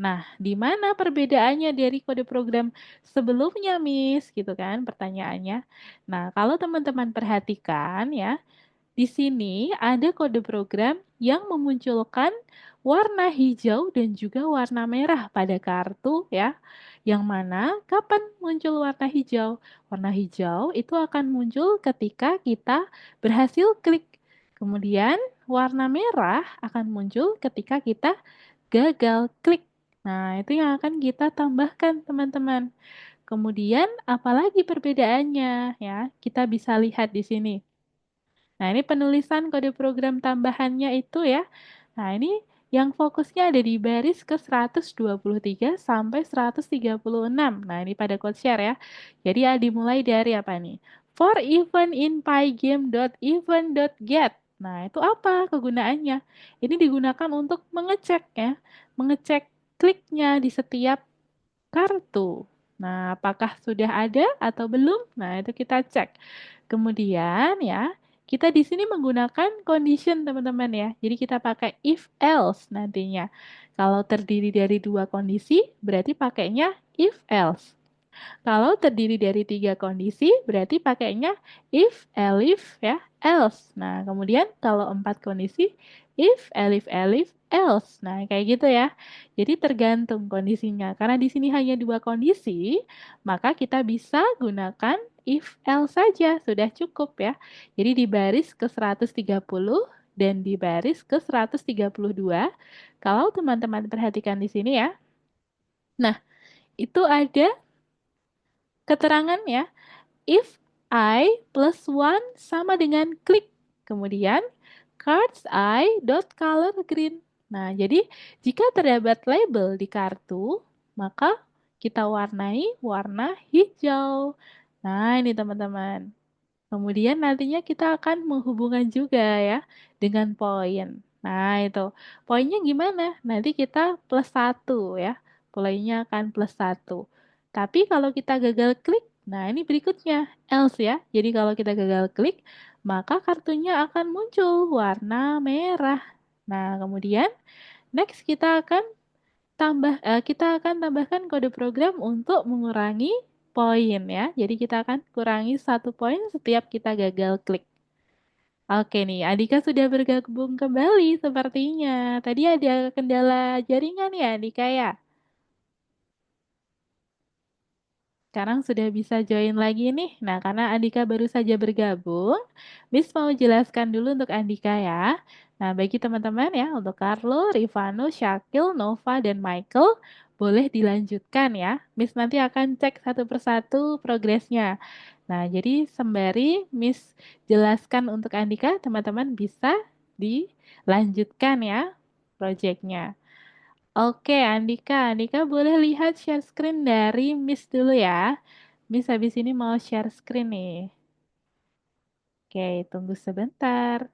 Nah, di mana perbedaannya dari kode program sebelumnya, Miss? Gitu kan pertanyaannya. Nah, kalau teman-teman perhatikan ya, di sini ada kode program yang memunculkan warna hijau dan juga warna merah pada kartu ya. Yang mana kapan muncul warna hijau? Warna hijau itu akan muncul ketika kita berhasil klik. Kemudian warna merah akan muncul ketika kita gagal klik. Nah, itu yang akan kita tambahkan, teman-teman. Kemudian, apalagi perbedaannya ya? Kita bisa lihat di sini. Nah, ini penulisan kode program tambahannya itu ya. Nah, ini yang fokusnya ada di baris ke 123 sampai 136. Nah, ini pada code share ya. Jadi ya dimulai dari apa nih? For event in pygame.event.get. Nah, itu apa kegunaannya? Ini digunakan untuk mengecek ya, mengecek kliknya di setiap kartu. Nah, apakah sudah ada atau belum? Nah, itu kita cek. Kemudian ya, kita di sini menggunakan condition teman-teman ya. Jadi kita pakai if else nantinya. Kalau terdiri dari dua kondisi, berarti pakainya if else. Kalau terdiri dari tiga kondisi, berarti pakainya if, elif, ya, else. Nah, kemudian kalau empat kondisi, if, elif, else. Nah, kayak gitu ya. Jadi tergantung kondisinya. Karena di sini hanya dua kondisi, maka kita bisa gunakan if, else saja. Sudah cukup ya. Jadi di baris ke 130 dan di baris ke 132, kalau teman-teman perhatikan di sini ya. Nah, itu ada keterangan ya, if I plus 1 sama dengan klik. Kemudian cards I dot color green. Nah, jadi jika terdapat label di kartu, maka kita warnai warna hijau. Nah, ini teman-teman. Kemudian nantinya kita akan menghubungkan juga ya dengan poin. Nah, itu. Poinnya gimana? Nanti kita plus 1 ya. Poinnya akan plus 1. Tapi kalau kita gagal klik, nah ini berikutnya, else ya. Jadi kalau kita gagal klik, maka kartunya akan muncul warna merah. Nah, kemudian next kita akan tambahkan kode program untuk mengurangi poin ya. Jadi kita akan kurangi 1 poin setiap kita gagal klik. Oke nih, Andika sudah bergabung kembali sepertinya. Tadi ada kendala jaringan ya, Andika ya? Sekarang sudah bisa join lagi nih. Nah, karena Andika baru saja bergabung, Miss mau jelaskan dulu untuk Andika ya. Nah, bagi teman-teman ya, untuk Carlo, Rifano, Syakil, Nova, dan Michael, boleh dilanjutkan ya. Miss nanti akan cek satu persatu progresnya. Nah, jadi sembari Miss jelaskan untuk Andika, teman-teman bisa dilanjutkan ya proyeknya. Oke, Andika. Andika boleh lihat share screen dari Miss dulu ya. Miss habis ini mau share screen nih. Oke, tunggu sebentar.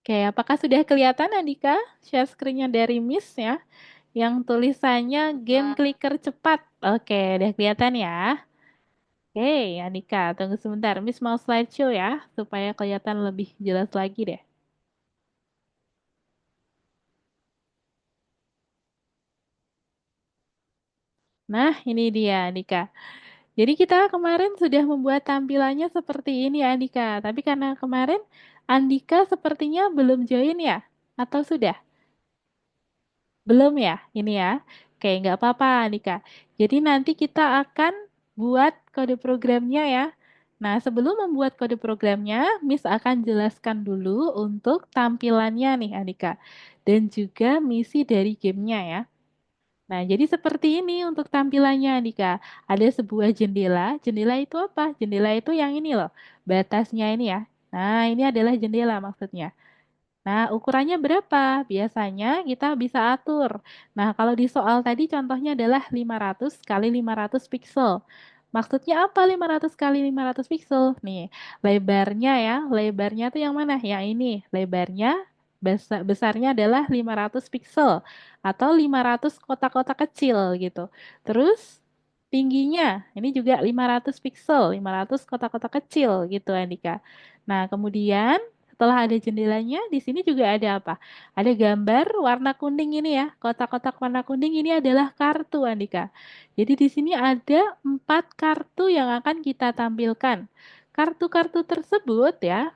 Oke, apakah sudah kelihatan Andika share screen-nya dari Miss ya? Yang tulisannya game clicker cepat. Oke, udah kelihatan ya. Oke, Andika, tunggu sebentar. Miss mau slideshow ya, supaya kelihatan lebih jelas lagi deh. Nah, ini dia Andika. Jadi kita kemarin sudah membuat tampilannya seperti ini Andika. Tapi karena kemarin Andika sepertinya belum join ya? Atau sudah? Belum ya? Ini ya. Oke, nggak apa-apa Andika. Jadi nanti kita akan buat kode programnya ya. Nah, sebelum membuat kode programnya, Miss akan jelaskan dulu untuk tampilannya nih Andika. Dan juga misi dari gamenya ya. Nah, jadi seperti ini untuk tampilannya, Andika. Ada sebuah jendela. Jendela itu apa? Jendela itu yang ini loh, batasnya ini ya. Nah, ini adalah jendela maksudnya. Nah, ukurannya berapa? Biasanya kita bisa atur. Nah, kalau di soal tadi contohnya adalah 500 kali 500 pixel. Maksudnya apa 500 kali 500 pixel? Nih, lebarnya ya. Lebarnya tuh yang mana? Yang ini. Lebarnya besarnya adalah 500 pixel atau 500 kotak-kotak kecil gitu. Terus tingginya ini juga 500 pixel, 500 kotak-kotak kecil gitu Andika. Nah, kemudian setelah ada jendelanya, di sini juga ada apa? Ada gambar warna kuning ini ya. Kotak-kotak warna kuning ini adalah kartu, Andika. Jadi di sini ada 4 kartu yang akan kita tampilkan. Kartu-kartu tersebut ya,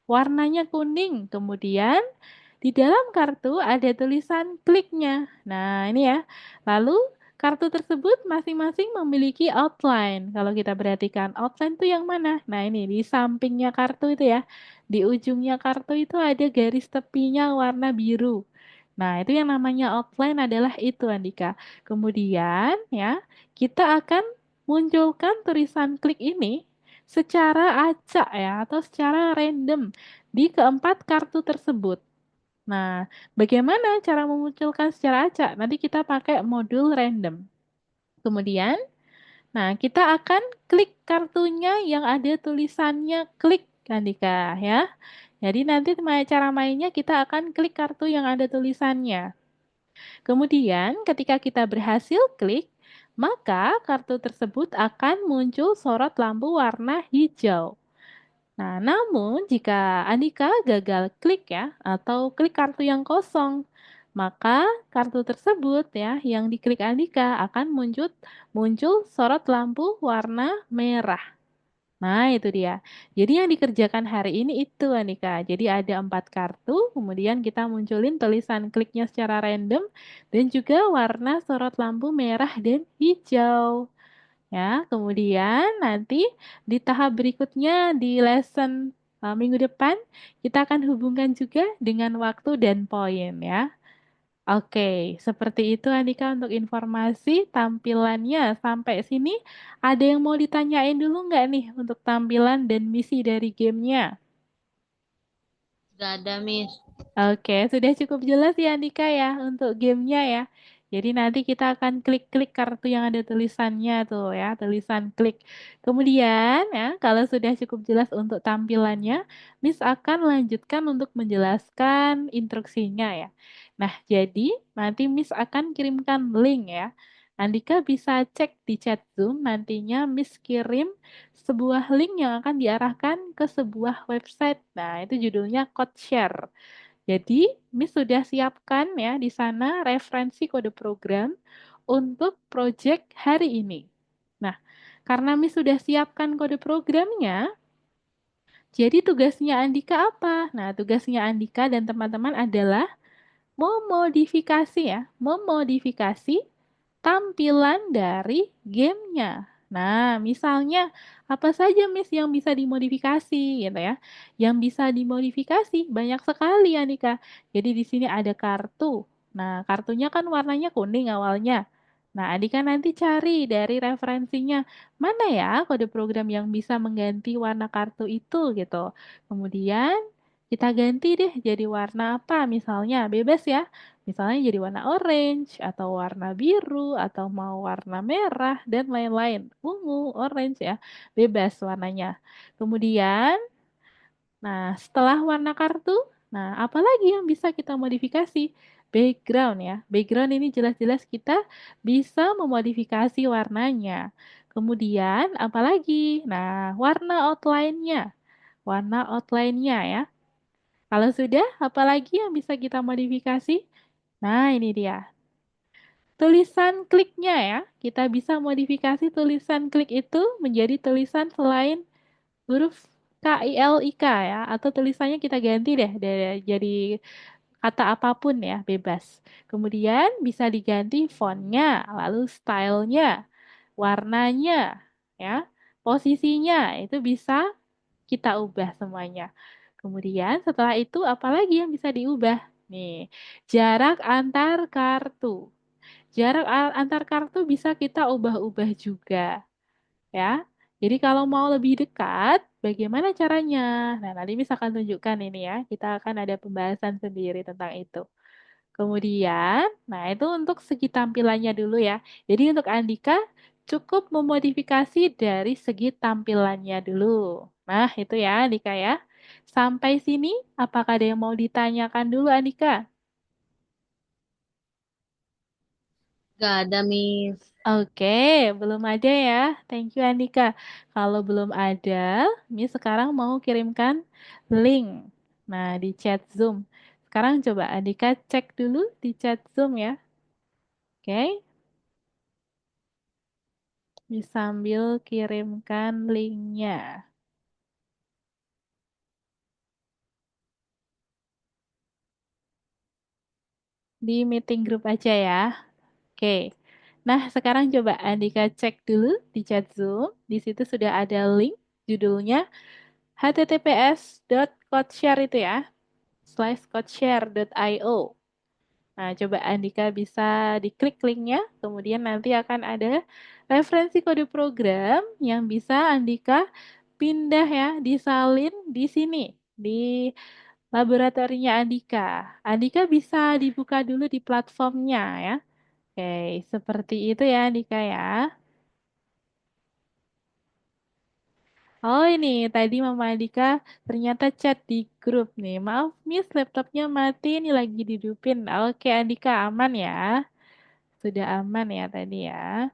warnanya kuning. Kemudian di dalam kartu ada tulisan kliknya. Nah, ini ya. Lalu kartu tersebut masing-masing memiliki outline. Kalau kita perhatikan outline itu yang mana? Nah, ini di sampingnya kartu itu ya. Di ujungnya kartu itu ada garis tepinya warna biru. Nah, itu yang namanya outline adalah itu Andika. Kemudian ya, kita akan munculkan tulisan klik ini secara acak ya atau secara random di keempat kartu tersebut. Nah, bagaimana cara memunculkan secara acak? Nanti kita pakai modul random. Kemudian, nah kita akan klik kartunya yang ada tulisannya klik, Andika ya. Jadi nanti cara mainnya kita akan klik kartu yang ada tulisannya. Kemudian, ketika kita berhasil klik, maka kartu tersebut akan muncul sorot lampu warna hijau. Nah, namun jika Andika gagal klik ya, atau klik kartu yang kosong, maka kartu tersebut ya, yang diklik Andika akan muncul sorot lampu warna merah. Nah, itu dia. Jadi yang dikerjakan hari ini itu Andika. Jadi ada 4 kartu, kemudian kita munculin tulisan kliknya secara random, dan juga warna sorot lampu merah dan hijau. Ya, kemudian nanti di tahap berikutnya di lesson minggu depan kita akan hubungkan juga dengan waktu dan poin ya. Oke, seperti itu Andika untuk informasi tampilannya. Sampai sini ada yang mau ditanyain dulu nggak nih untuk tampilan dan misi dari gamenya? Gak ada, Miss. Oke, sudah cukup jelas ya Andika ya untuk gamenya ya. Jadi nanti kita akan klik-klik kartu yang ada tulisannya tuh ya, tulisan klik. Kemudian ya, kalau sudah cukup jelas untuk tampilannya, Miss akan lanjutkan untuk menjelaskan instruksinya ya. Nah, jadi nanti Miss akan kirimkan link ya. Andika bisa cek di chat Zoom, nantinya Miss kirim sebuah link yang akan diarahkan ke sebuah website. Nah, itu judulnya CodeShare. Jadi, Miss sudah siapkan ya di sana referensi kode program untuk project hari ini. Nah, karena Miss sudah siapkan kode programnya, jadi tugasnya Andika apa? Nah, tugasnya Andika dan teman-teman adalah memodifikasi ya, memodifikasi tampilan dari gamenya. Nah, misalnya apa saja Miss yang bisa dimodifikasi gitu ya. Yang bisa dimodifikasi banyak sekali ya Nika. Jadi di sini ada kartu. Nah, kartunya kan warnanya kuning awalnya. Nah, Andika nanti cari dari referensinya mana ya kode program yang bisa mengganti warna kartu itu gitu. Kemudian kita ganti deh jadi warna apa misalnya bebas ya. Misalnya jadi warna orange, atau warna biru, atau mau warna merah, dan lain-lain. Ungu, orange ya, bebas warnanya. Kemudian, nah setelah warna kartu, nah apalagi yang bisa kita modifikasi? Background ya. Background ini jelas-jelas kita bisa memodifikasi warnanya. Kemudian, apalagi? Nah, warna outline-nya. Warna outline-nya ya. Kalau sudah, apalagi yang bisa kita modifikasi? Nah, ini dia. Tulisan kliknya ya, kita bisa modifikasi tulisan klik itu menjadi tulisan selain huruf KILIK ya, atau tulisannya kita ganti deh jadi kata apapun ya, bebas. Kemudian bisa diganti fontnya, lalu stylenya, warnanya, ya, posisinya itu bisa kita ubah semuanya. Kemudian setelah itu apalagi yang bisa diubah? Nih, jarak antar kartu. Jarak antar kartu bisa kita ubah-ubah juga, ya. Jadi kalau mau lebih dekat, bagaimana caranya? Nah, nanti Miss akan tunjukkan ini ya. Kita akan ada pembahasan sendiri tentang itu. Kemudian, nah itu untuk segi tampilannya dulu ya. Jadi untuk Andika cukup memodifikasi dari segi tampilannya dulu. Nah, itu ya Andika ya. Sampai sini, apakah ada yang mau ditanyakan dulu Andika? Gak ada, Miss. Oke, belum ada ya. Thank you Andika. Kalau belum ada, Miss sekarang mau kirimkan link. Nah, di chat Zoom. Sekarang coba Andika cek dulu di chat Zoom ya. Oke, Miss sambil kirimkan linknya. Di meeting group aja ya. Oke. Nah, sekarang coba Andika cek dulu di chat Zoom. Di situ sudah ada link judulnya https://codeshare itu ya. /codeshare.io. Nah, coba Andika bisa diklik linknya, kemudian nanti akan ada referensi kode program yang bisa Andika pindah ya, disalin di sini, di laboratorinya Andika. Andika bisa dibuka dulu di platformnya ya. Oke, seperti itu ya Andika ya. Oh ini, tadi Mama Andika ternyata chat di grup nih. Maaf Miss, laptopnya mati, ini lagi dihidupin. Oke Andika, aman ya. Sudah aman ya tadi ya.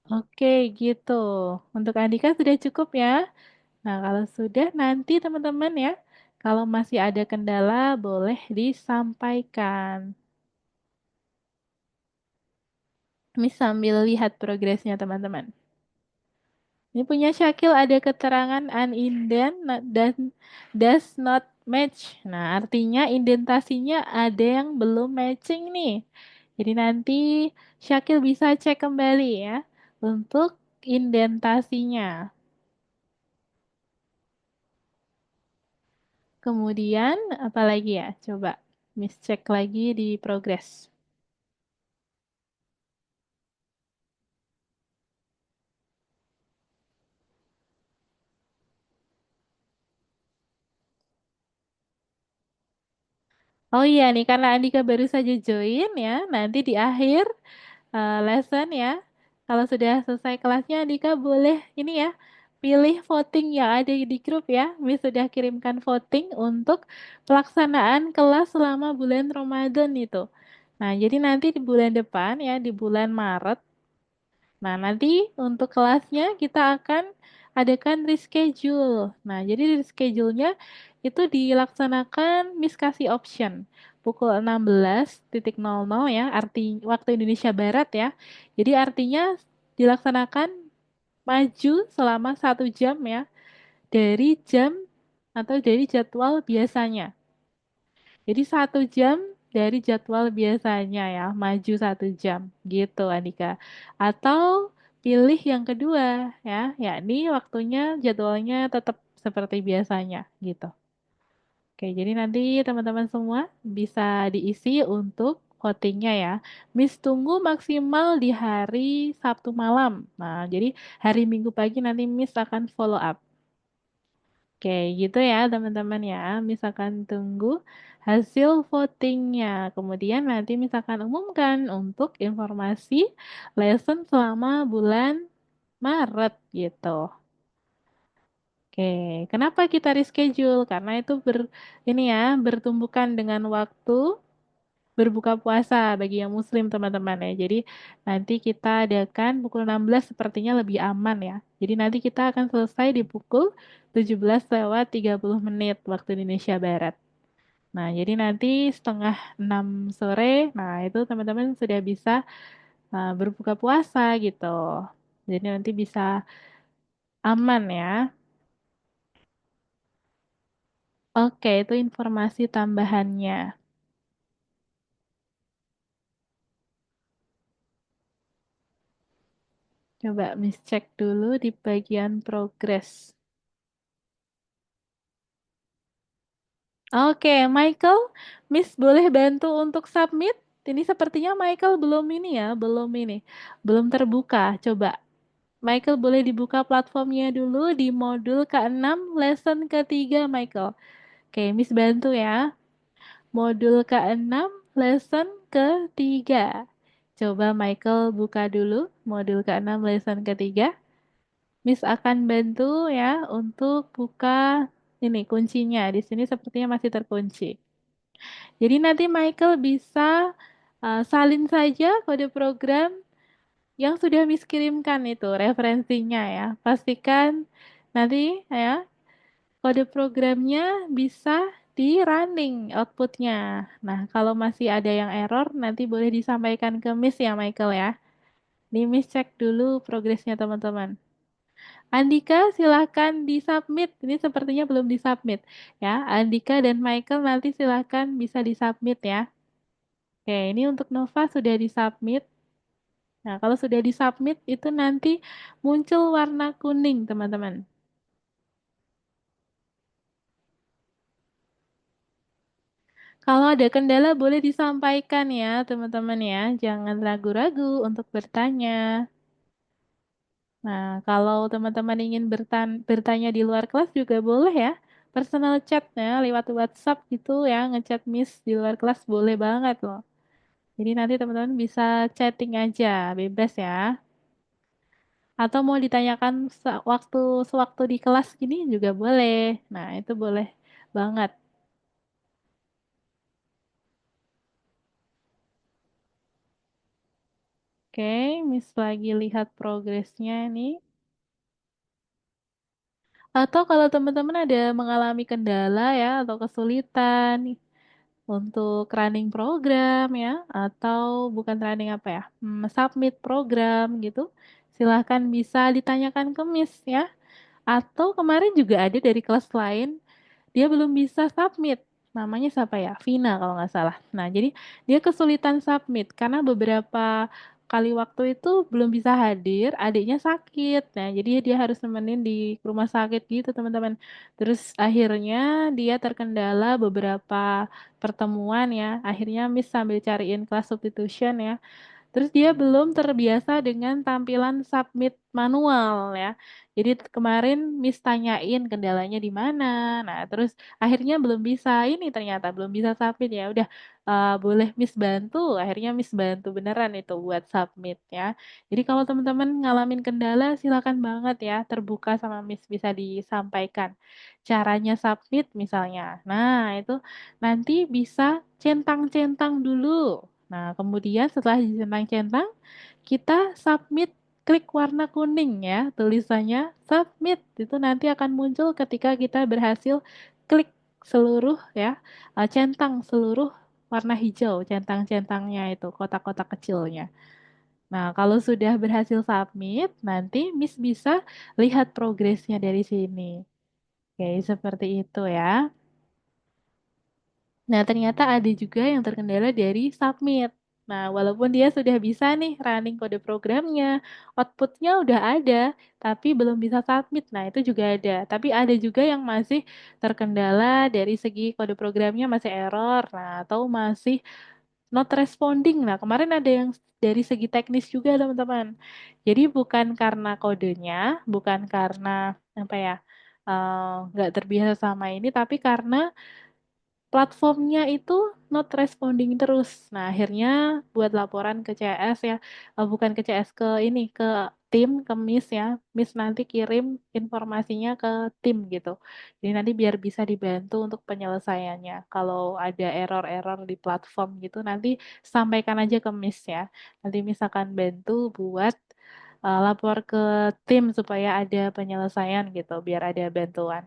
Oke, gitu. Untuk Andika sudah cukup ya. Nah, kalau sudah nanti teman-teman ya, kalau masih ada kendala boleh disampaikan. Ini sambil lihat progresnya teman-teman. Ini punya Syakil ada keterangan unindent dan does not match. Nah, artinya indentasinya ada yang belum matching nih. Jadi nanti Syakil bisa cek kembali ya untuk indentasinya. Kemudian apa lagi ya? Coba. Miss cek lagi di progress. Oh iya nih, karena Andika baru saja join ya, nanti di akhir lesson ya, kalau sudah selesai kelasnya Andika boleh ini ya, pilih voting yang ada di grup ya. Miss sudah kirimkan voting untuk pelaksanaan kelas selama bulan Ramadan itu. Nah, jadi nanti di bulan depan ya, di bulan Maret, nah, nanti untuk kelasnya kita akan adakan reschedule. Nah, jadi reschedule-nya itu dilaksanakan Miss kasih option pukul 16.00 ya, arti waktu Indonesia Barat ya. Jadi artinya dilaksanakan maju selama 1 jam ya dari jam atau dari jadwal biasanya. Jadi 1 jam dari jadwal biasanya ya, maju 1 jam gitu Andika. Atau pilih yang kedua ya, yakni waktunya jadwalnya tetap seperti biasanya gitu. Oke, jadi nanti teman-teman semua bisa diisi untuk votingnya ya. Miss tunggu maksimal di hari Sabtu malam. Nah, jadi hari Minggu pagi nanti Miss akan follow up. Oke, gitu ya teman-teman ya. Misalkan tunggu hasil votingnya. Kemudian nanti misalkan umumkan untuk informasi lesson selama bulan Maret gitu. Oke, kenapa kita reschedule? Karena itu ini ya, bertumbukan dengan waktu berbuka puasa bagi yang muslim teman-teman ya. Jadi nanti kita adakan pukul 16 sepertinya lebih aman ya. Jadi nanti kita akan selesai di pukul 17:30 waktu Indonesia Barat. Nah, jadi nanti setengah 6 sore, nah itu teman-teman sudah bisa berbuka puasa gitu. Jadi nanti bisa aman ya. Oke, itu informasi tambahannya. Coba Miss cek dulu di bagian progress. Oke, Michael, Miss boleh bantu untuk submit? Ini sepertinya Michael belum ini ya, belum terbuka. Coba, Michael boleh dibuka platformnya dulu di modul ke-6, lesson ketiga, Michael. Oke, Miss bantu ya. Modul ke-6, lesson ketiga. Coba Michael buka dulu modul ke-6, lesson ketiga. Miss akan bantu ya untuk buka ini kuncinya. Di sini sepertinya masih terkunci. Jadi nanti Michael bisa salin saja kode program yang sudah Miss kirimkan itu referensinya ya. Pastikan nanti ya kode programnya bisa di running outputnya. Nah, kalau masih ada yang error nanti boleh disampaikan ke Miss ya Michael ya. Nih Miss cek dulu progresnya teman-teman. Andika silahkan disubmit. Ini sepertinya belum disubmit ya. Andika dan Michael nanti silahkan bisa disubmit ya. Oke, ini untuk Nova sudah disubmit. Nah, kalau sudah disubmit itu nanti muncul warna kuning, teman-teman. Kalau ada kendala boleh disampaikan ya, teman-teman ya. Jangan ragu-ragu untuk bertanya. Nah, kalau teman-teman ingin bertanya di luar kelas juga boleh ya. Personal chat ya, lewat WhatsApp gitu ya, ngechat Miss di luar kelas boleh banget loh. Jadi nanti teman-teman bisa chatting aja, bebas ya. Atau mau ditanyakan sewaktu di kelas gini juga boleh. Nah, itu boleh banget. Oke, Miss lagi lihat progresnya nih. Atau kalau teman-teman ada mengalami kendala ya atau kesulitan untuk running program ya atau bukan running apa ya, submit program gitu, silahkan bisa ditanyakan ke Miss ya. Atau kemarin juga ada dari kelas lain dia belum bisa submit. Namanya siapa ya? Vina kalau nggak salah. Nah, jadi dia kesulitan submit karena beberapa kali waktu itu belum bisa hadir, adiknya sakit. Nah, jadi dia harus nemenin di rumah sakit gitu, teman-teman. Terus akhirnya dia terkendala beberapa pertemuan ya. Akhirnya Miss sambil cariin kelas substitution ya. Terus dia belum terbiasa dengan tampilan submit manual ya. Jadi kemarin Miss tanyain kendalanya di mana. Nah, terus akhirnya belum bisa ini ternyata belum bisa submit ya. Udah boleh Miss bantu. Akhirnya Miss bantu beneran itu buat submit ya. Jadi kalau teman-teman ngalamin kendala silakan banget ya terbuka sama Miss bisa disampaikan caranya submit misalnya. Nah, itu nanti bisa centang-centang dulu. Nah, kemudian setelah dicentang-centang, kita submit klik warna kuning ya, tulisannya submit. Itu nanti akan muncul ketika kita berhasil klik seluruh ya, centang seluruh warna hijau, centang-centangnya itu, kotak-kotak kecilnya. Nah, kalau sudah berhasil submit, nanti Miss bisa lihat progresnya dari sini. Oke, seperti itu ya. Nah, ternyata ada juga yang terkendala dari submit. Nah, walaupun dia sudah bisa nih running kode programnya, outputnya udah ada, tapi belum bisa submit. Nah, itu juga ada. Tapi ada juga yang masih terkendala dari segi kode programnya masih error, nah, atau masih not responding. Nah, kemarin ada yang dari segi teknis juga, teman-teman. Jadi bukan karena kodenya, bukan karena apa ya, nggak terbiasa sama ini, tapi karena platformnya itu not responding terus. Nah, akhirnya buat laporan ke CS ya, bukan ke CS ke ini, ke tim, ke Miss ya. Miss nanti kirim informasinya ke tim gitu. Jadi nanti biar bisa dibantu untuk penyelesaiannya. Kalau ada error-error di platform gitu, nanti sampaikan aja ke Miss ya. Nanti Miss akan bantu buat lapor ke tim supaya ada penyelesaian gitu, biar ada bantuan.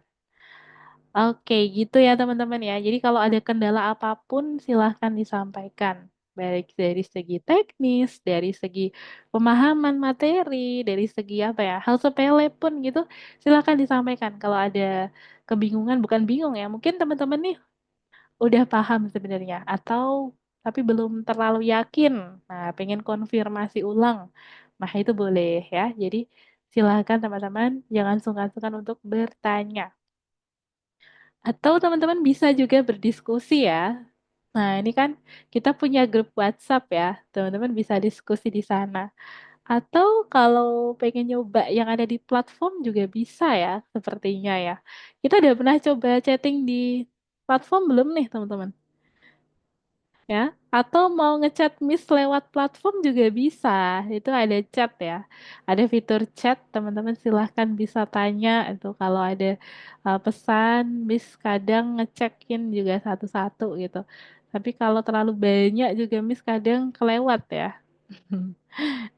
Oke, gitu ya teman-teman ya. Jadi kalau ada kendala apapun silahkan disampaikan. Baik dari segi teknis, dari segi pemahaman materi, dari segi apa ya, hal sepele pun gitu, silahkan disampaikan. Kalau ada kebingungan, bukan bingung ya, mungkin teman-teman nih udah paham sebenarnya, atau tapi belum terlalu yakin. Nah, pengen konfirmasi ulang. Nah, itu boleh ya. Jadi silahkan teman-teman, jangan sungkan-sungkan untuk bertanya. Atau teman-teman bisa juga berdiskusi ya. Nah, ini kan kita punya grup WhatsApp ya. Teman-teman bisa diskusi di sana. Atau kalau pengen nyoba yang ada di platform juga bisa ya, sepertinya ya. Kita udah pernah coba chatting di platform belum nih, teman-teman? Ya, atau mau ngechat Miss lewat platform juga bisa. Itu ada chat ya. Ada fitur chat, teman-teman silahkan bisa tanya itu kalau ada pesan, Miss kadang ngecekin juga satu-satu gitu. Tapi kalau terlalu banyak juga Miss kadang kelewat ya.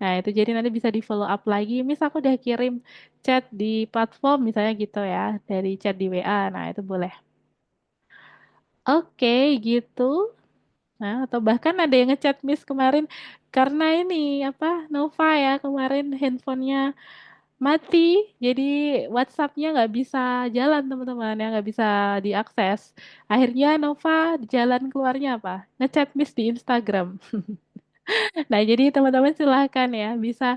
Nah, itu jadi nanti bisa di follow up lagi. Miss aku udah kirim chat di platform misalnya gitu ya, dari chat di WA. Nah, itu boleh. Oke, gitu. Nah, atau bahkan ada yang ngechat Miss kemarin karena ini apa Nova ya kemarin handphonenya mati, jadi WhatsApp-nya nggak bisa jalan teman-teman ya nggak bisa diakses. Akhirnya Nova jalan keluarnya apa? Ngechat Miss di Instagram. Nah, jadi teman-teman silahkan ya bisa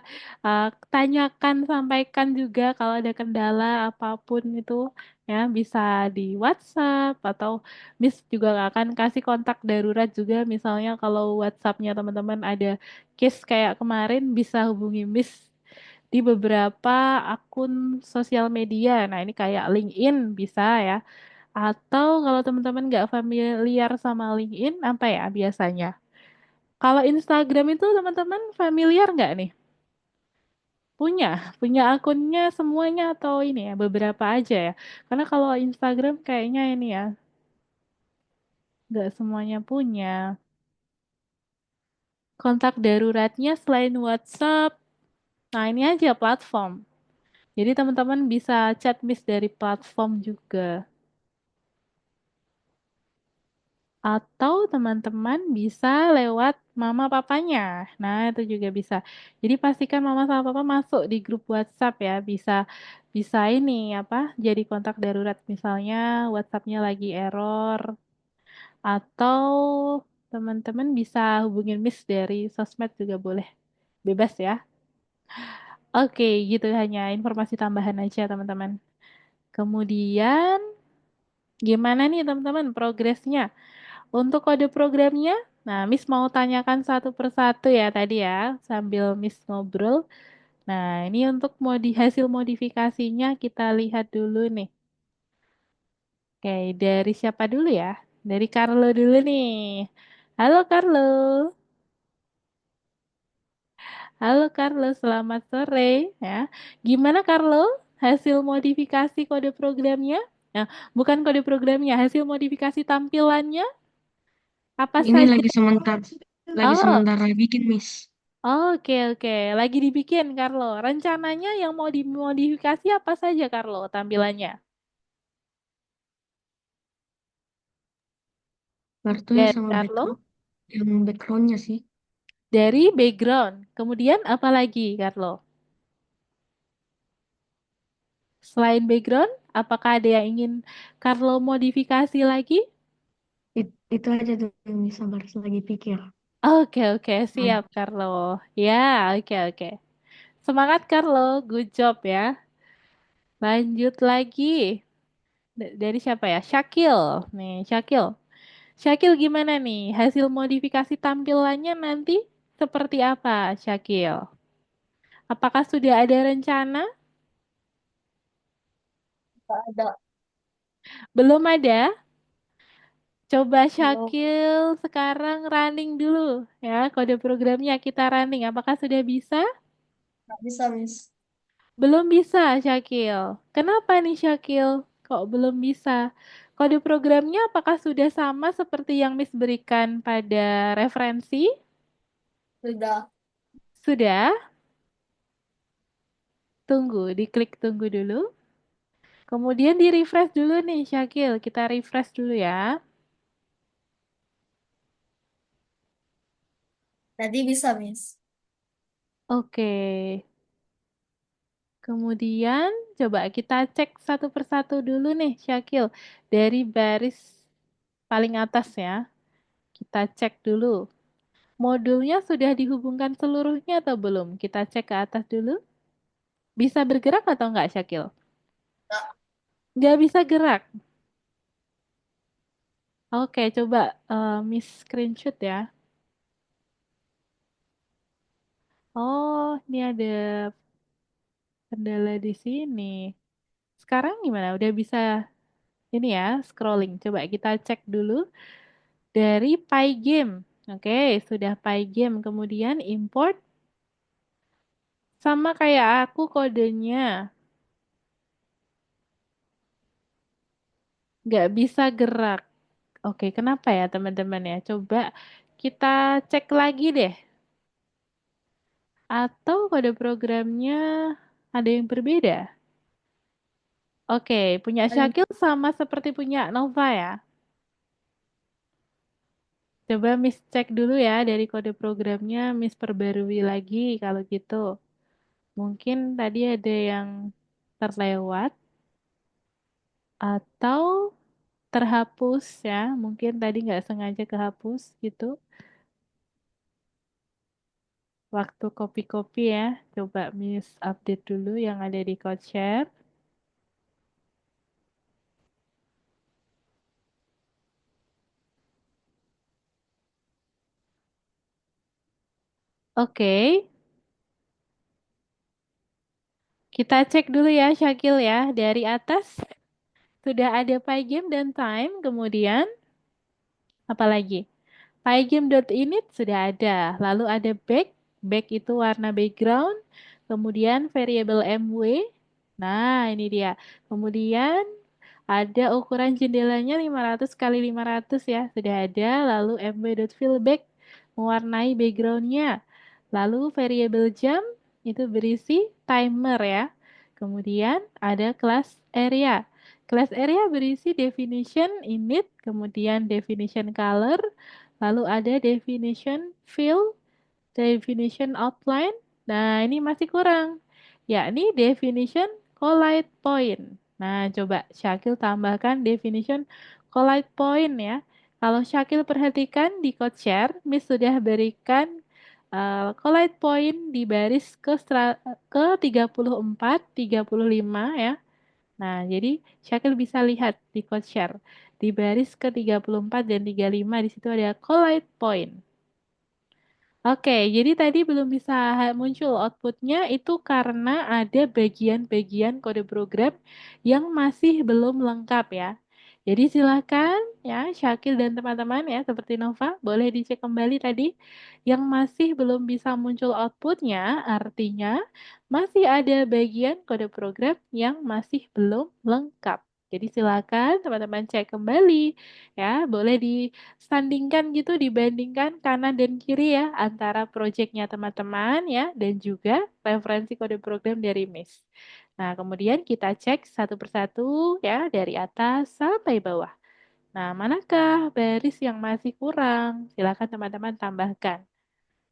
tanyakan, sampaikan juga kalau ada kendala apapun itu ya bisa di WhatsApp atau Miss juga akan kasih kontak darurat juga misalnya kalau WhatsAppnya teman-teman ada case kayak kemarin bisa hubungi Miss di beberapa akun sosial media. Nah, ini kayak LinkedIn bisa ya. Atau kalau teman-teman nggak familiar sama LinkedIn, apa ya biasanya? Kalau Instagram itu teman-teman familiar nggak nih? Punya, punya akunnya semuanya atau ini ya, beberapa aja ya. Karena kalau Instagram kayaknya ini ya, nggak semuanya punya. Kontak daruratnya selain WhatsApp, nah ini aja platform. Jadi teman-teman bisa chat Miss dari platform juga. Atau teman-teman bisa lewat mama papanya. Nah, itu juga bisa. Jadi pastikan mama sama papa masuk di grup WhatsApp ya. Bisa bisa ini apa? Jadi kontak darurat misalnya WhatsAppnya lagi error atau teman-teman bisa hubungin Miss dari sosmed juga boleh. Bebas ya. Oke, gitu hanya informasi tambahan aja teman-teman. Kemudian gimana nih teman-teman progresnya? Untuk kode programnya, nah Miss mau tanyakan satu persatu ya tadi ya, sambil Miss ngobrol. Nah, ini untuk hasil modifikasinya kita lihat dulu nih. Oke, dari siapa dulu ya? Dari Carlo dulu nih. Halo Carlo. Halo Carlo, selamat sore ya. Gimana Carlo? Hasil modifikasi kode programnya? Nah, bukan kode programnya, hasil modifikasi tampilannya apa Ini saja? lagi Oh, sementara bikin, Miss. oke oke. Lagi dibikin Carlo. Rencananya yang mau dimodifikasi apa saja Carlo tampilannya? Kartunya Dari sama Carlo, background. Yang backgroundnya sih. dari background. Kemudian apa lagi Carlo? Selain background, apakah ada yang ingin Carlo modifikasi lagi? Itu aja tuh, Miss. Sabar lagi pikir. Oke, oke, Nah, siap, Carlo. Ya, oke, oke. Semangat, Carlo. Good job ya. Lanjut lagi. Dari siapa ya? Syakil. Nih, Syakil. Syakil gimana nih? Hasil modifikasi tampilannya nanti seperti apa, Syakil? Apakah sudah ada rencana? Nggak ada. Belum ada? Coba Belum. Syakil sekarang running dulu ya. Kode programnya kita running. Apakah sudah bisa? Nggak bisa, Miss. Belum bisa, Syakil. Kenapa nih, Syakil? Kok belum bisa? Kode programnya apakah sudah sama seperti yang Miss berikan pada referensi? Sudah. Sudah? Tunggu, diklik tunggu dulu. Kemudian di-refresh dulu nih, Syakil. Kita refresh dulu ya. Tadi bisa, Miss. Oke. Kemudian coba kita cek satu persatu dulu nih, Syakil. Dari baris paling atas ya. Kita cek dulu. Modulnya sudah dihubungkan seluruhnya atau belum? Kita cek ke atas dulu. Bisa bergerak atau enggak, Syakil? Nggak. Nggak bisa gerak. Oke, coba Miss screenshot ya. Oh, ini ada kendala di sini. Sekarang gimana? Udah bisa ini ya, scrolling. Coba kita cek dulu dari Pygame. Oke, sudah Pygame. Kemudian import. Sama kayak aku kodenya. Nggak bisa gerak. Oke, kenapa ya teman-teman ya? Coba kita cek lagi deh. Atau kode programnya ada yang berbeda? Oke, punya Ayo. Syakil sama seperti punya Nova ya. Coba Miss cek dulu ya dari kode programnya, Miss perbarui lagi kalau gitu. Mungkin tadi ada yang terlewat atau terhapus ya. Mungkin tadi nggak sengaja kehapus gitu. Waktu copy-copy ya. Coba Miss update dulu yang ada di code share. Oke, kita cek dulu ya Syakil ya. Dari atas sudah ada pygame dan time. Kemudian apa lagi? Pygame.init sudah ada. Lalu ada back. Back itu warna background. Kemudian variable MW. Nah, ini dia. Kemudian ada ukuran jendelanya 500 kali 500 ya. Sudah ada. Lalu mw.fillback mewarnai backgroundnya. Lalu variable jam itu berisi timer ya. Kemudian ada class area. Class area berisi definition init, kemudian definition color, lalu ada definition fill, definition outline. Nah, ini masih kurang. Yakni definition collide point. Nah, coba Syakil tambahkan definition collide point ya. Kalau Syakil perhatikan di code share, Miss sudah berikan collide point di baris ke 34, 35 ya. Nah, jadi Syakil bisa lihat di code share. Di baris ke 34 dan 35 di situ ada collide point. Oke, jadi tadi belum bisa muncul outputnya itu karena ada bagian-bagian kode program yang masih belum lengkap ya. Jadi silakan ya Syakil dan teman-teman ya seperti Nova boleh dicek kembali tadi yang masih belum bisa muncul outputnya artinya masih ada bagian kode program yang masih belum lengkap. Jadi silakan teman-teman cek kembali ya, boleh disandingkan gitu, dibandingkan kanan dan kiri ya antara proyeknya teman-teman ya dan juga referensi kode program dari Miss. Nah, kemudian kita cek satu persatu ya dari atas sampai bawah. Nah, manakah baris yang masih kurang? Silakan teman-teman tambahkan.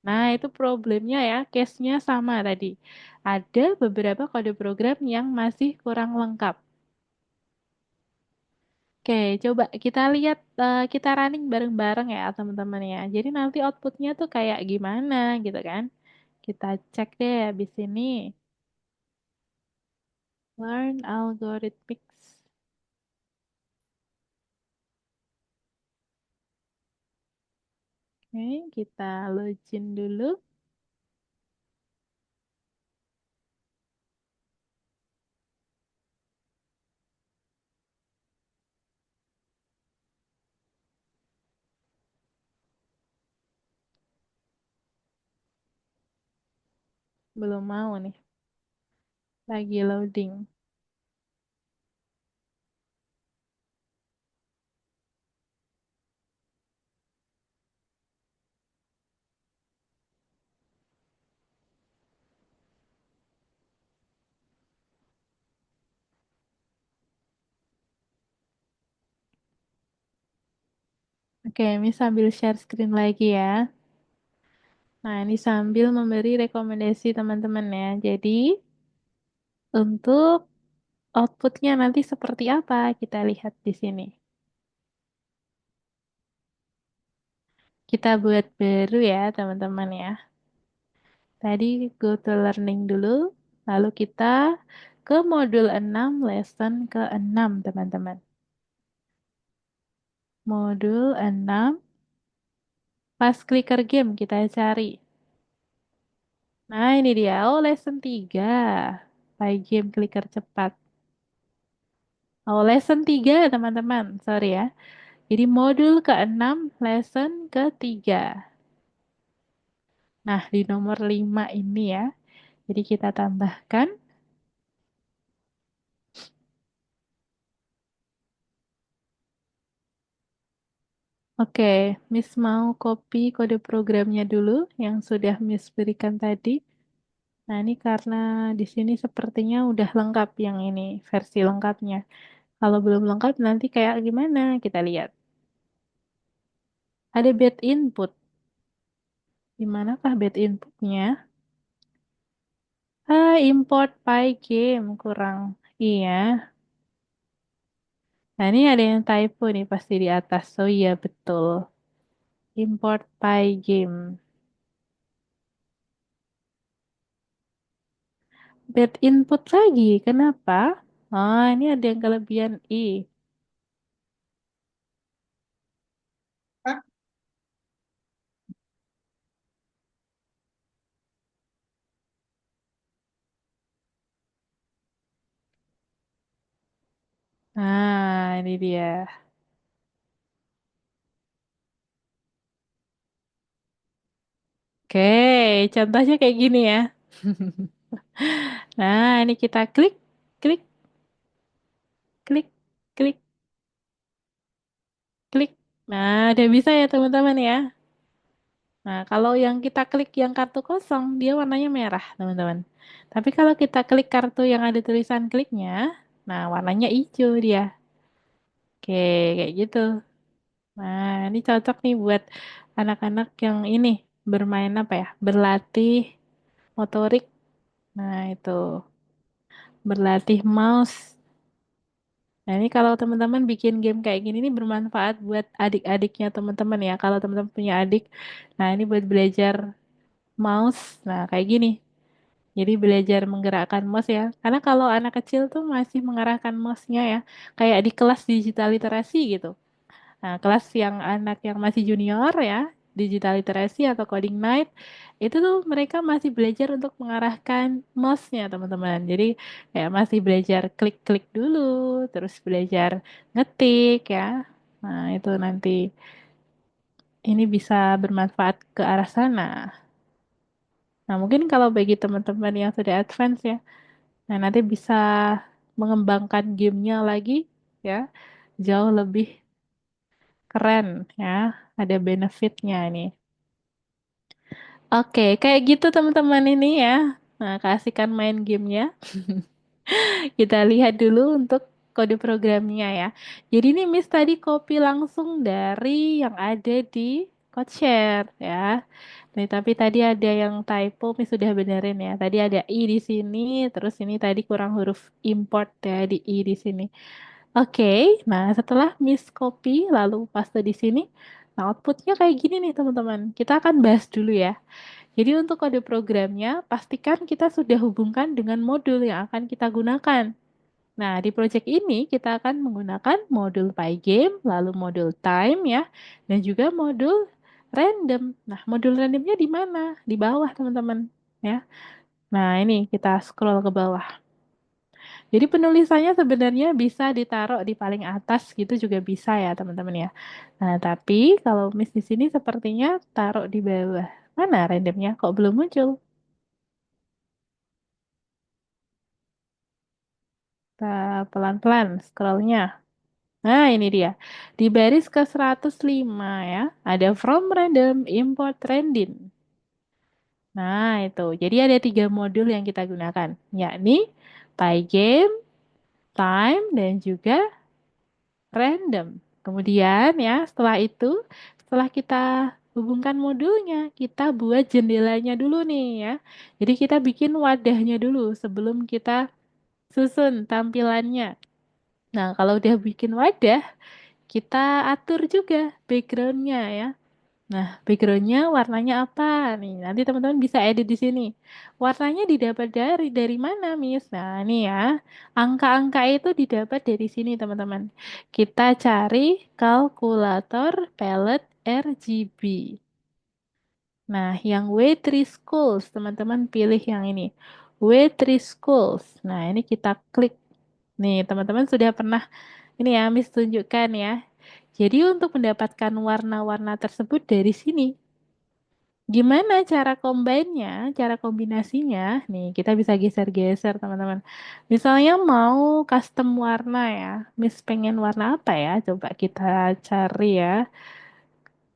Nah, itu problemnya ya, case-nya sama tadi. Ada beberapa kode program yang masih kurang lengkap. Oke, coba kita lihat, kita running bareng-bareng ya teman-teman ya. Jadi nanti outputnya tuh kayak gimana gitu kan. Kita cek deh habis ini. Learn algorithmics. Oke, kita login dulu. Belum mau nih. Lagi loading. Oke, ini sambil share screen lagi ya. Nah, ini sambil memberi rekomendasi teman-teman ya. Jadi, untuk outputnya nanti seperti apa, kita lihat di sini. Kita buat baru ya, teman-teman ya. Tadi go to learning dulu, lalu kita ke modul 6, lesson ke-6, teman-teman. Modul 6, pas clicker game kita cari. Nah, ini dia. Oh, lesson 3. By game clicker cepat. Oh, lesson 3, teman-teman. Sorry ya. Jadi modul ke-6, lesson ke-3. Nah, di nomor 5 ini ya. Jadi kita tambahkan. Oke, Miss mau copy kode programnya dulu yang sudah Miss berikan tadi. Nah, ini karena di sini sepertinya udah lengkap yang ini, versi lengkapnya. Kalau belum lengkap nanti kayak gimana? Kita lihat. Ada bad input. Di manakah bad inputnya? Import Pygame kurang. Iya. Nah, ini ada yang typo nih pasti di atas. Oh iya, betul. Import Pygame. Bad input lagi. Kenapa? Oh, ini ada yang kelebihan I. Hah? Nah, ini dia. Oke, contohnya kayak gini ya. Nah, ini kita klik, klik, klik, klik, klik. Nah, udah bisa ya teman-teman ya. Nah, kalau yang kita klik yang kartu kosong, dia warnanya merah, teman-teman. Tapi kalau kita klik kartu yang ada tulisan kliknya, nah warnanya hijau dia. Oke, kayak gitu. Nah, ini cocok nih buat anak-anak yang ini bermain apa ya? Berlatih motorik. Nah, itu berlatih mouse. Nah, ini kalau teman-teman bikin game kayak gini nih bermanfaat buat adik-adiknya teman-teman ya. Kalau teman-teman punya adik, nah ini buat belajar mouse. Nah, kayak gini. Jadi belajar menggerakkan mouse ya. Karena kalau anak kecil tuh masih mengarahkan mouse-nya ya. Kayak di kelas digital literasi gitu. Nah, kelas yang anak yang masih junior ya, digital literacy atau coding night, itu tuh mereka masih belajar untuk mengarahkan mouse-nya, teman-teman. Jadi kayak masih belajar klik-klik dulu, terus belajar ngetik ya. Nah, itu nanti ini bisa bermanfaat ke arah sana. Nah, mungkin kalau bagi teman-teman yang sudah advance ya, nah nanti bisa mengembangkan gamenya lagi ya, jauh lebih keren ya, ada benefitnya ini. Oke, kayak gitu teman-teman ini ya. Nah, kasihkan main gamenya. Kita lihat dulu untuk kode programnya ya. Jadi ini Miss tadi copy langsung dari yang ada di CodeShare ya. Nih, tapi tadi ada yang typo, Miss sudah benerin ya. Tadi ada i di sini, terus ini tadi kurang huruf import ya di i di sini. Oke, nah setelah Miss copy lalu paste di sini, nah outputnya kayak gini nih teman-teman. Kita akan bahas dulu ya. Jadi untuk kode programnya, pastikan kita sudah hubungkan dengan modul yang akan kita gunakan. Nah, di project ini kita akan menggunakan modul Pygame, lalu modul time ya, dan juga modul random. Nah, modul randomnya di mana? Di bawah, teman-teman. Ya. Nah, ini kita scroll ke bawah. Jadi penulisannya sebenarnya bisa ditaruh di paling atas gitu juga bisa ya, teman-teman ya. Nah, tapi kalau Miss di sini sepertinya taruh di bawah. Mana randomnya? Kok belum muncul? Kita pelan-pelan scrollnya. Nah, ini dia. Di baris ke 105 ya, ada from random import trending. Nah, itu. Jadi ada 3 modul yang kita gunakan, yakni Pygame, time, dan juga random. Kemudian ya, setelah itu, setelah kita hubungkan modulnya, kita buat jendelanya dulu nih ya. Jadi kita bikin wadahnya dulu sebelum kita susun tampilannya. Nah, kalau udah bikin wadah, kita atur juga backgroundnya ya. Nah, backgroundnya warnanya apa nih? Nanti teman-teman bisa edit di sini. Warnanya didapat dari mana, Miss? Nah, ini ya. Angka-angka itu didapat dari sini, teman-teman. Kita cari kalkulator palette RGB. Nah, yang W3 Schools, teman-teman pilih yang ini. W3 Schools. Nah, ini kita klik. Nih, teman-teman sudah pernah ini ya, Miss tunjukkan ya. Jadi untuk mendapatkan warna-warna tersebut dari sini, gimana cara combine-nya, cara kombinasinya? Nih, kita bisa geser-geser, teman-teman. Misalnya mau custom warna ya. Miss pengen warna apa ya? Coba kita cari ya.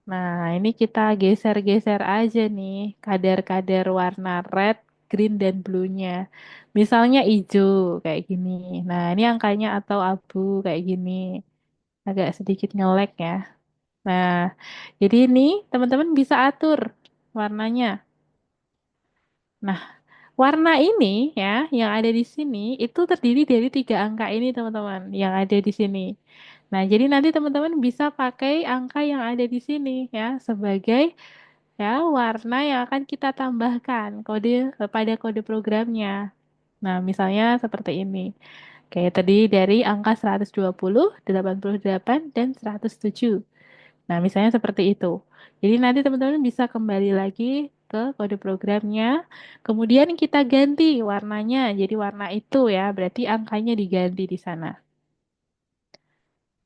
Nah, ini kita geser-geser aja nih kadar-kadar warna red, green, dan blue-nya. Misalnya hijau kayak gini. Nah, ini angkanya atau abu kayak gini. Agak sedikit nge-lag ya. Nah, jadi ini teman-teman bisa atur warnanya. Nah, warna ini ya, yang ada di sini itu terdiri dari 3 angka ini teman-teman, yang ada di sini. Nah, jadi nanti teman-teman bisa pakai angka yang ada di sini ya sebagai ya warna yang akan kita tambahkan pada kode programnya. Nah, misalnya seperti ini. Kayak tadi dari angka 120, 88, dan 107. Nah, misalnya seperti itu. Jadi nanti teman-teman bisa kembali lagi ke kode programnya. Kemudian kita ganti warnanya. Jadi warna itu ya, berarti angkanya diganti di sana.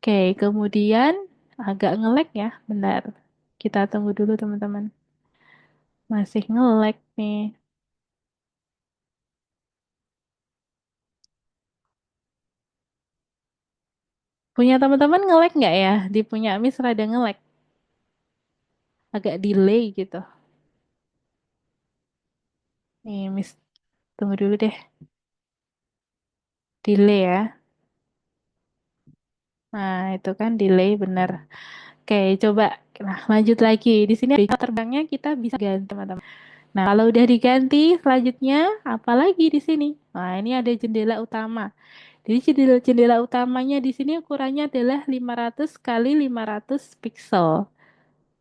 Oke, kemudian agak nge-lag ya. Bentar. Kita tunggu dulu teman-teman. Masih nge-lag nih. Punya teman-teman nge-lag nggak ya? Di punya Miss rada nge-lag. Agak delay gitu. Nih, Miss tunggu dulu deh. Delay ya. Nah, itu kan delay bener. Oke, coba. Nah, lanjut lagi. Di sini ada terbangnya kita bisa ganti, teman-teman. Nah, kalau udah diganti, selanjutnya apa lagi di sini? Nah, ini ada jendela utama. Jadi jendela utamanya di sini ukurannya adalah 500 kali 500 pixel.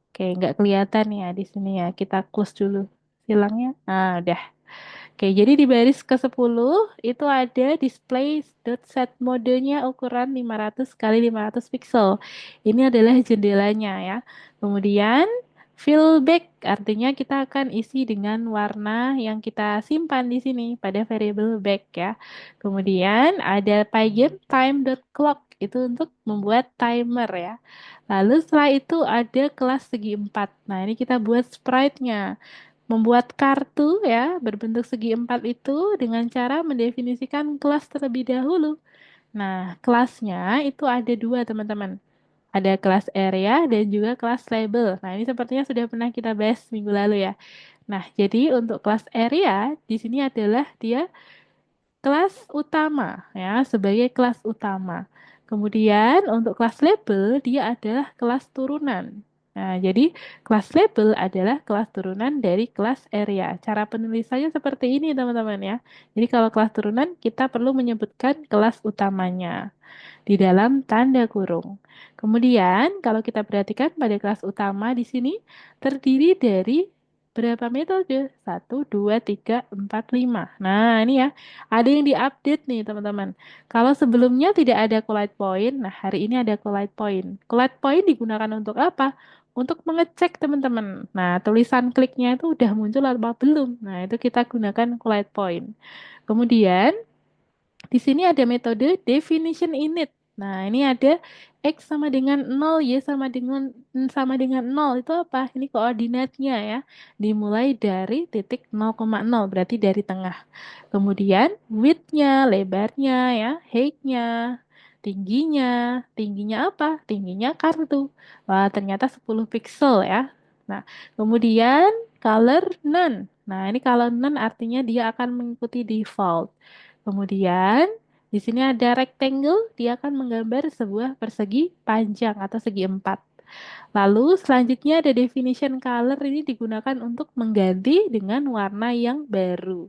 Oke, nggak kelihatan ya di sini ya. Kita close dulu. Silangnya. Nah, udah. Oke, jadi di baris ke-10 itu ada display dot set modenya ukuran 500 kali 500 pixel. Ini adalah jendelanya ya. Kemudian fill back artinya kita akan isi dengan warna yang kita simpan di sini pada variable back ya. Kemudian ada pygame time dot clock itu untuk membuat timer ya. Lalu setelah itu ada kelas segi 4. Nah, ini kita buat sprite-nya. Membuat kartu ya berbentuk segi empat itu dengan cara mendefinisikan kelas terlebih dahulu. Nah, kelasnya itu ada dua teman-teman. Ada kelas area dan juga kelas label. Nah, ini sepertinya sudah pernah kita bahas minggu lalu ya. Nah, jadi untuk kelas area di sini adalah dia kelas utama ya, sebagai kelas utama. Kemudian untuk kelas label dia adalah kelas turunan. Nah, jadi kelas label adalah kelas turunan dari kelas area. Cara penulisannya seperti ini teman-teman ya. Jadi kalau kelas turunan kita perlu menyebutkan kelas utamanya di dalam tanda kurung. Kemudian, kalau kita perhatikan pada kelas utama di sini terdiri dari berapa metode? 1, 2, 3, 4, 5. Nah, ini ya, ada yang diupdate nih teman-teman. Kalau sebelumnya tidak ada collide point, nah hari ini ada collide point. Collide point digunakan untuk apa? Untuk mengecek teman-teman. Nah, tulisan kliknya itu udah muncul atau belum. Nah, itu kita gunakan collide point. Kemudian, di sini ada metode definition init. Nah, ini ada X sama dengan 0, Y sama dengan 0. Itu apa? Ini koordinatnya ya. Dimulai dari titik 0,0, berarti dari tengah. Kemudian width-nya, lebarnya ya, height-nya, tingginya. Tingginya apa? Tingginya kartu. Wah, ternyata 10 pixel ya. Nah, kemudian color none. Nah, ini color none artinya dia akan mengikuti default. Kemudian di sini ada rectangle, dia akan menggambar sebuah persegi panjang atau segi empat. Lalu selanjutnya ada definition color, ini digunakan untuk mengganti dengan warna yang baru.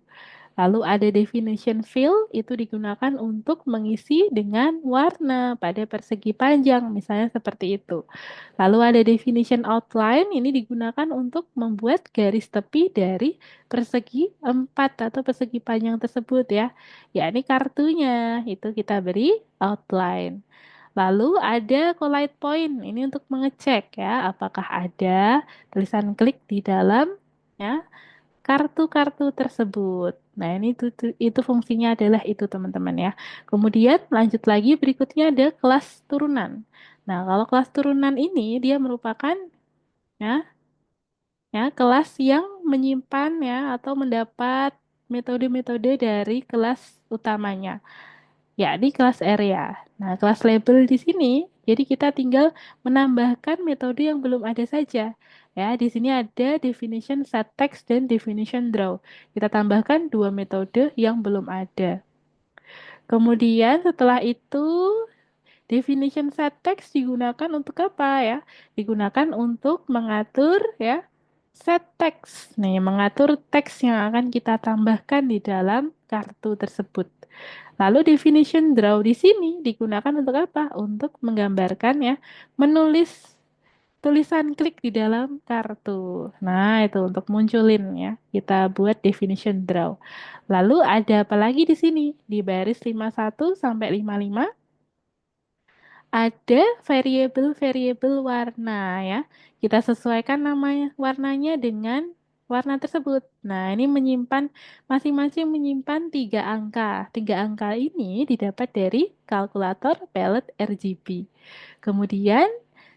Lalu ada definition fill, itu digunakan untuk mengisi dengan warna pada persegi panjang, misalnya seperti itu. Lalu ada definition outline, ini digunakan untuk membuat garis tepi dari persegi empat atau persegi panjang tersebut ya. Yakni kartunya, itu kita beri outline. Lalu ada collide point, ini untuk mengecek ya, apakah ada tulisan klik di dalam ya kartu-kartu tersebut. Nah, ini itu fungsinya adalah itu teman-teman ya. Kemudian lanjut lagi berikutnya ada kelas turunan. Nah, kalau kelas turunan ini dia merupakan ya kelas yang menyimpan ya atau mendapat metode-metode dari kelas utamanya, yakni kelas area. Nah, kelas label di sini, jadi kita tinggal menambahkan metode yang belum ada saja. Ya, di sini ada definition set text dan definition draw. Kita tambahkan dua metode yang belum ada. Kemudian setelah itu definition set text digunakan untuk apa ya? Digunakan untuk mengatur ya set text. Nih, mengatur teks yang akan kita tambahkan di dalam kartu tersebut. Lalu definition draw di sini digunakan untuk apa? Untuk menggambarkan ya, menulis tulisan klik di dalam kartu. Nah, itu untuk munculin ya. Kita buat definition draw. Lalu ada apa lagi di sini? Di baris 51 sampai 55 ada variabel-variabel warna ya. Kita sesuaikan namanya warnanya dengan warna tersebut. Nah, ini menyimpan masing-masing menyimpan 3 angka. 3 angka ini didapat dari kalkulator palette RGB. Kemudian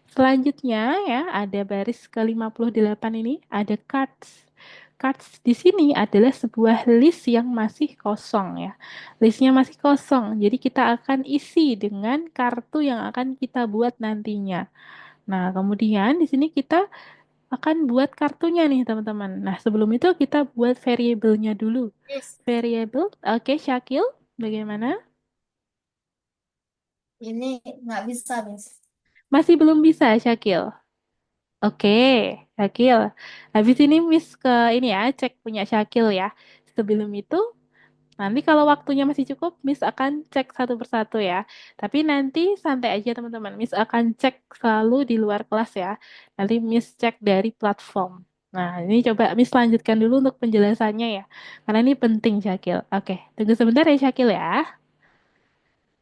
selanjutnya ya ada baris ke-58 ini ada cards. Cards di sini adalah sebuah list yang masih kosong ya. Listnya masih kosong, jadi kita akan isi dengan kartu yang akan kita buat nantinya. Nah, kemudian di sini kita akan buat kartunya nih, teman-teman. Nah, sebelum itu kita buat variabelnya dulu. Miss, Variabel, oke, Syakil, bagaimana? ini nggak bisa, Miss. Masih belum bisa, Syakil. Oke, Syakil. Habis ini Miss ke ini ya, cek punya Syakil ya. Sebelum itu nanti kalau waktunya masih cukup, Miss akan cek satu persatu ya. Tapi nanti santai aja teman-teman. Miss akan cek selalu di luar kelas ya. Nanti Miss cek dari platform. Nah, ini coba Miss lanjutkan dulu untuk penjelasannya ya. Karena ini penting, Syakil. Oke, tunggu sebentar ya, Syakil ya.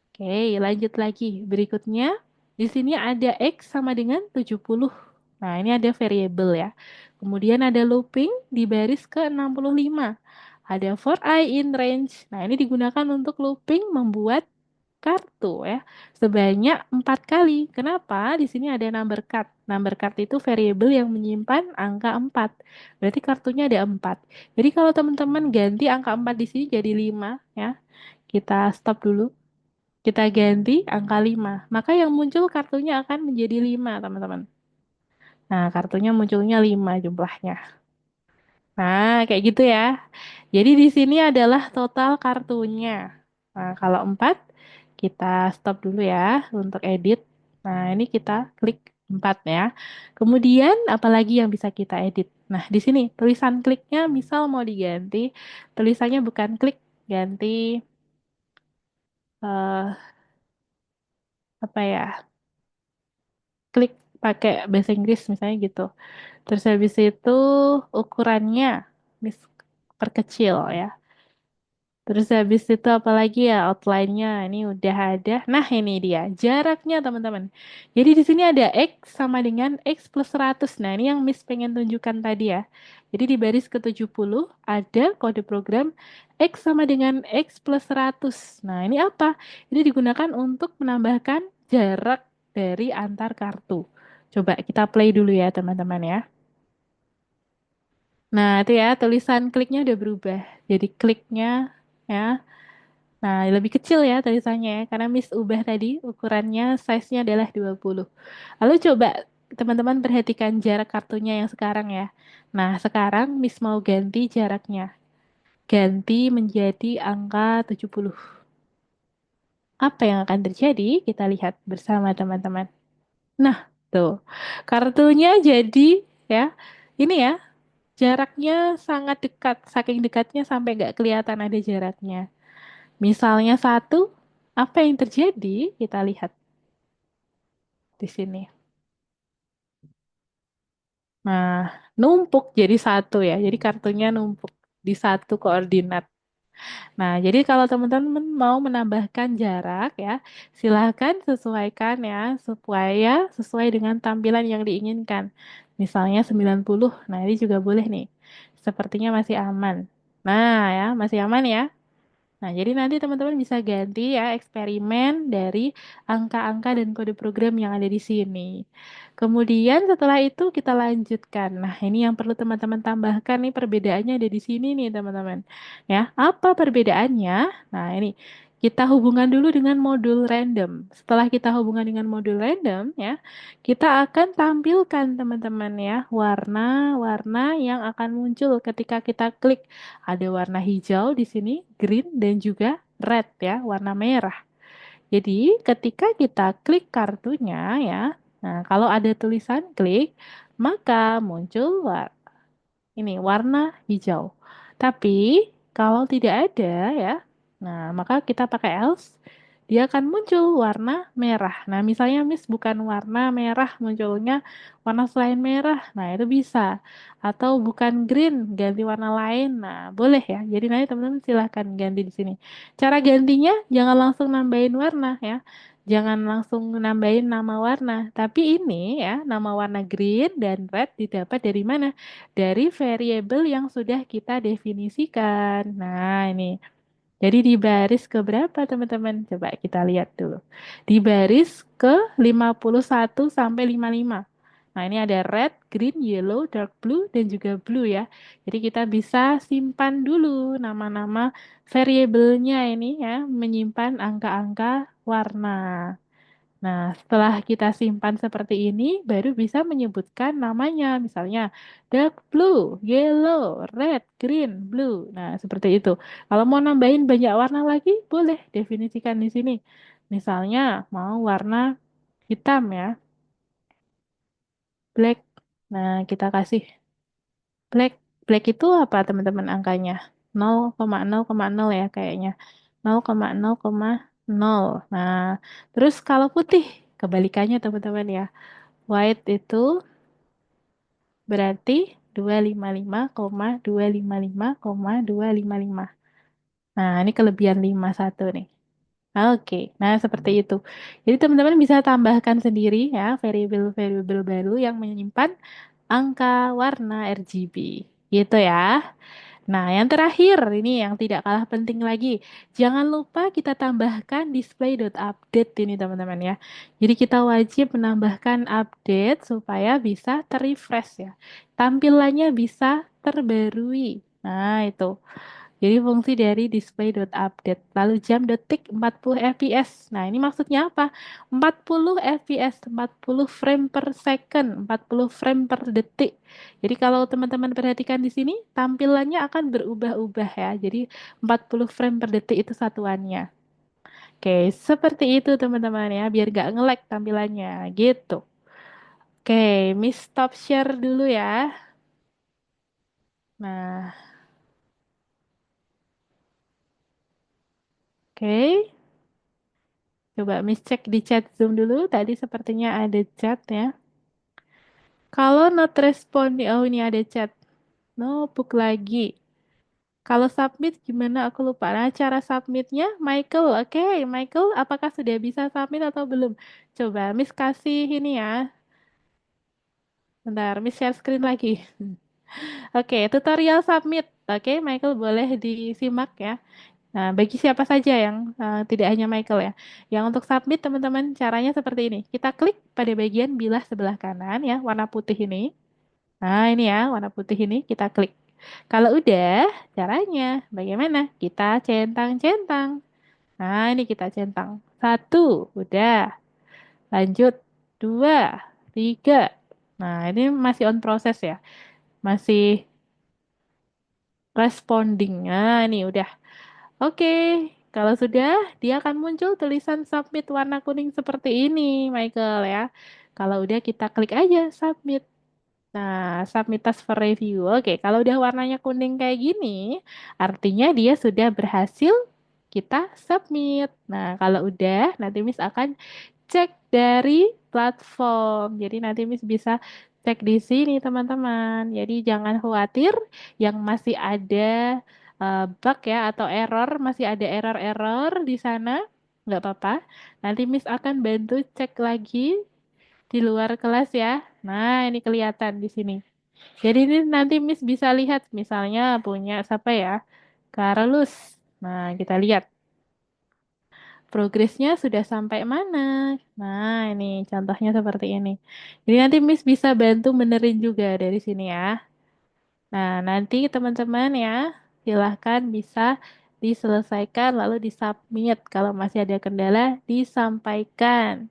Oke, lanjut lagi. Berikutnya, di sini ada X sama dengan 70. Nah, ini ada variabel ya. Kemudian ada looping di baris ke-65. Ada for I in range. Nah, ini digunakan untuk looping membuat kartu ya. Sebanyak 4 kali. Kenapa? Di sini ada number card. Number card itu variabel yang menyimpan angka 4. Berarti kartunya ada 4. Jadi kalau teman-teman ganti angka 4 di sini jadi 5 ya. Kita stop dulu. Kita ganti angka 5. Maka yang muncul kartunya akan menjadi 5, teman-teman. Nah, kartunya munculnya 5 jumlahnya. Nah, kayak gitu ya. Jadi di sini adalah total kartunya. Nah, kalau 4, kita stop dulu ya untuk edit. Nah, ini kita klik 4 ya. Kemudian, apalagi yang bisa kita edit? Nah, di sini tulisan kliknya misal mau diganti. Tulisannya bukan klik, ganti eh apa ya? Klik pakai bahasa Inggris misalnya gitu. Terus habis itu ukurannya mis perkecil ya. Terus habis itu apalagi ya outline-nya ini udah ada. Nah, ini dia jaraknya teman-teman. Jadi di sini ada X sama dengan X plus 100. Nah, ini yang Miss pengen tunjukkan tadi ya. Jadi di baris ke-70 ada kode program X sama dengan X plus 100. Nah, ini apa? Ini digunakan untuk menambahkan jarak dari antar kartu. Coba kita play dulu ya teman-teman ya. Nah, itu ya tulisan kliknya udah berubah. Jadi kliknya ya. Nah, lebih kecil ya tulisannya ya, karena Miss ubah tadi ukurannya size-nya adalah 20. Lalu coba teman-teman perhatikan jarak kartunya yang sekarang ya. Nah, sekarang Miss mau ganti jaraknya. Ganti menjadi angka 70. Apa yang akan terjadi? Kita lihat bersama teman-teman. Nah, tuh. Kartunya jadi ya. Ini ya, jaraknya sangat dekat. Saking dekatnya sampai nggak kelihatan ada jaraknya. Misalnya 1, apa yang terjadi? Kita lihat di sini. Nah, numpuk jadi 1 ya. Jadi kartunya numpuk di 1 koordinat. Nah, jadi kalau teman-teman mau menambahkan jarak ya, silahkan sesuaikan ya supaya sesuai dengan tampilan yang diinginkan. Misalnya 90. Nah, ini juga boleh nih. Sepertinya masih aman. Nah, ya, masih aman ya. Nah, jadi nanti teman-teman bisa ganti ya eksperimen dari angka-angka dan kode program yang ada di sini. Kemudian setelah itu kita lanjutkan. Nah, ini yang perlu teman-teman tambahkan nih perbedaannya ada di sini nih teman-teman. Ya, apa perbedaannya? Nah, ini kita hubungan dulu dengan modul random. Setelah kita hubungan dengan modul random ya, kita akan tampilkan teman-teman ya warna-warna yang akan muncul ketika kita klik. Ada warna hijau di sini, green dan juga red ya, warna merah. Jadi ketika kita klik kartunya ya, nah kalau ada tulisan klik, maka muncul ini warna hijau. Tapi kalau tidak ada ya, nah maka kita pakai else, dia akan muncul warna merah. Nah, misalnya Miss bukan warna merah, munculnya warna selain merah. Nah, itu bisa. Atau bukan green, ganti warna lain. Nah, boleh ya. Jadi nanti teman-teman silahkan ganti di sini. Cara gantinya jangan langsung nambahin warna ya. Jangan langsung nambahin nama warna. Tapi ini ya, nama warna green dan red didapat dari mana? Dari variabel yang sudah kita definisikan. Nah, ini. Jadi di baris ke berapa teman-teman? Coba kita lihat dulu. Di baris ke 51 sampai 55. Nah, ini ada red, green, yellow, dark blue, dan juga blue ya. Jadi kita bisa simpan dulu nama-nama variabelnya ini ya, menyimpan angka-angka warna. Nah, setelah kita simpan seperti ini, baru bisa menyebutkan namanya. Misalnya, dark blue, yellow, red, green, blue. Nah, seperti itu. Kalau mau nambahin banyak warna lagi, boleh definisikan di sini. Misalnya, mau warna hitam ya, black. Nah, kita kasih black. Black itu apa teman-teman angkanya? 0,0,0 ya kayaknya. 0,0,0. Nah, terus kalau putih, kebalikannya teman-teman ya. White itu berarti 255,255,255. Nah, ini kelebihan 51 nih. Oke, nah seperti itu. Jadi teman-teman bisa tambahkan sendiri ya variabel-variabel baru yang menyimpan angka warna RGB. Gitu ya. Nah, yang terakhir ini yang tidak kalah penting lagi. Jangan lupa kita tambahkan display.update ini teman-teman ya. Jadi kita wajib menambahkan update supaya bisa terrefresh ya. Tampilannya bisa terbarui. Nah, itu. Jadi fungsi dari display.update. Lalu jam detik 40 fps. Nah, ini maksudnya apa? 40 fps, 40 frame per second, 40 frame per detik. Jadi kalau teman-teman perhatikan di sini, tampilannya akan berubah-ubah ya. Jadi 40 frame per detik itu satuannya. Oke, seperti itu teman-teman ya, biar gak nge-lag tampilannya gitu. Oke, Miss stop share dulu ya. Nah, oke. Coba Miss cek di chat Zoom dulu. Tadi sepertinya ada chat ya. Kalau not responding, oh ini ada chat. No, book lagi. Kalau submit gimana? Aku lupa. Nah, cara submitnya, Michael. Oke, Michael, apakah sudah bisa submit atau belum? Coba Miss kasih ini ya. Bentar, Miss share screen lagi. Oke, tutorial submit. Oke, Michael boleh disimak ya. Nah, bagi siapa saja yang tidak hanya Michael ya. Yang untuk submit teman-teman caranya seperti ini. Kita klik pada bagian bilah sebelah kanan ya, warna putih ini. Nah, ini ya, warna putih ini kita klik. Kalau udah, caranya bagaimana? Kita centang-centang. Nah, ini kita centang. Satu, udah. Lanjut. Dua, tiga. Nah, ini masih on proses ya. Masih responding. Nah, ini udah. Oke, kalau sudah, dia akan muncul tulisan submit warna kuning seperti ini, Michael ya. Kalau udah kita klik aja submit. Nah, submit task for review. Oke, kalau udah warnanya kuning kayak gini, artinya dia sudah berhasil kita submit. Nah, kalau udah, nanti Miss akan cek dari platform. Jadi nanti Miss bisa cek di sini teman-teman. Jadi jangan khawatir yang masih ada bug ya atau error, masih ada error-error di sana. Nggak apa-apa. Nanti Miss akan bantu cek lagi di luar kelas ya. Nah, ini kelihatan di sini. Jadi ini nanti Miss bisa lihat misalnya punya siapa ya? Carlos. Nah, kita lihat. Progresnya sudah sampai mana? Nah, ini contohnya seperti ini. Jadi nanti Miss bisa bantu benerin juga dari sini ya. Nah, nanti teman-teman ya, silahkan bisa diselesaikan lalu disubmit. Kalau masih ada kendala, disampaikan.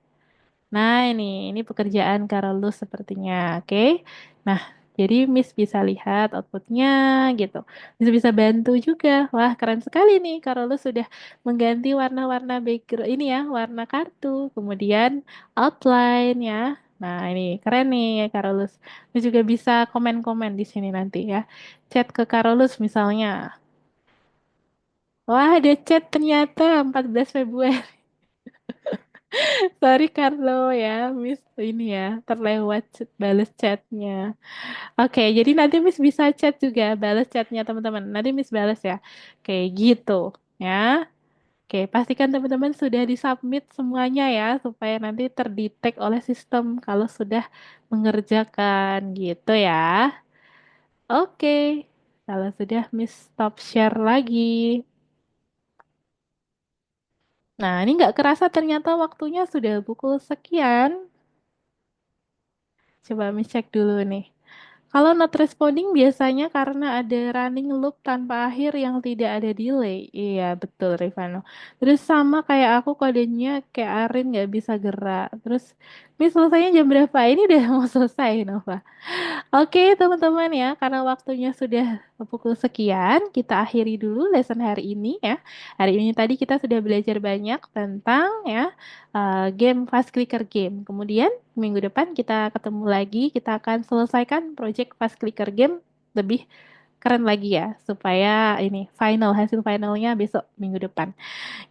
Nah, ini pekerjaan Carolus sepertinya. Oke. Nah, jadi Miss bisa lihat outputnya gitu. Miss bisa bantu juga. Wah, keren sekali nih. Carolus sudah mengganti warna-warna background ini ya, warna kartu. Kemudian outline ya. Nah, ini keren nih Carolus. Miss juga bisa komen-komen di sini nanti ya. Chat ke Carolus misalnya. Wah, ada chat ternyata 14 Februari. Sorry Carlo ya, Miss ini ya, terlewat balas chatnya. Oke, jadi nanti Miss bisa chat juga, balas chatnya teman-teman. Nanti Miss balas ya. Oke, gitu ya. Oke, pastikan teman-teman sudah disubmit semuanya ya, supaya nanti terdetek oleh sistem kalau sudah mengerjakan gitu ya. Oke, kalau sudah Miss stop share lagi. Nah, ini nggak kerasa ternyata waktunya sudah pukul sekian. Coba Miss cek dulu nih. Kalau not responding biasanya karena ada running loop tanpa akhir yang tidak ada delay. Iya, betul Rifano. Terus sama kayak aku kodenya kayak Arin nggak bisa gerak. Terus, Miss selesainya jam berapa? Ini udah mau selesai, Nova. Oke, teman-teman ya, karena waktunya sudah pukul sekian, kita akhiri dulu lesson hari ini ya. Hari ini tadi kita sudah belajar banyak tentang ya game Fast Clicker Game. Kemudian minggu depan kita ketemu lagi, kita akan selesaikan project Fast Clicker Game lebih keren lagi ya, supaya ini hasil finalnya besok minggu depan.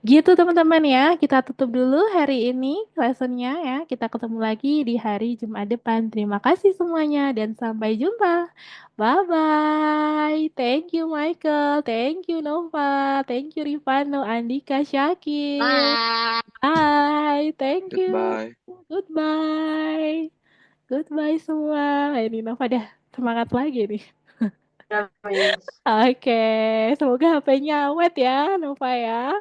Gitu teman-teman ya, kita tutup dulu hari ini lessonnya ya. Kita ketemu lagi di hari Jumat depan. Terima kasih semuanya dan sampai jumpa. Bye-bye. Thank you Michael, thank you Nova, thank you Rifano, Andika, Syakir. Bye. Bye, thank you. Goodbye. Goodbye. Goodbye semua. Ini Nova dah semangat lagi nih. Ya, Miss. Oke, semoga HP-nya awet ya, Nova ya.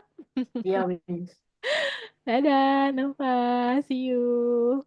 Iya, Miss. Dadah, Nova. See you.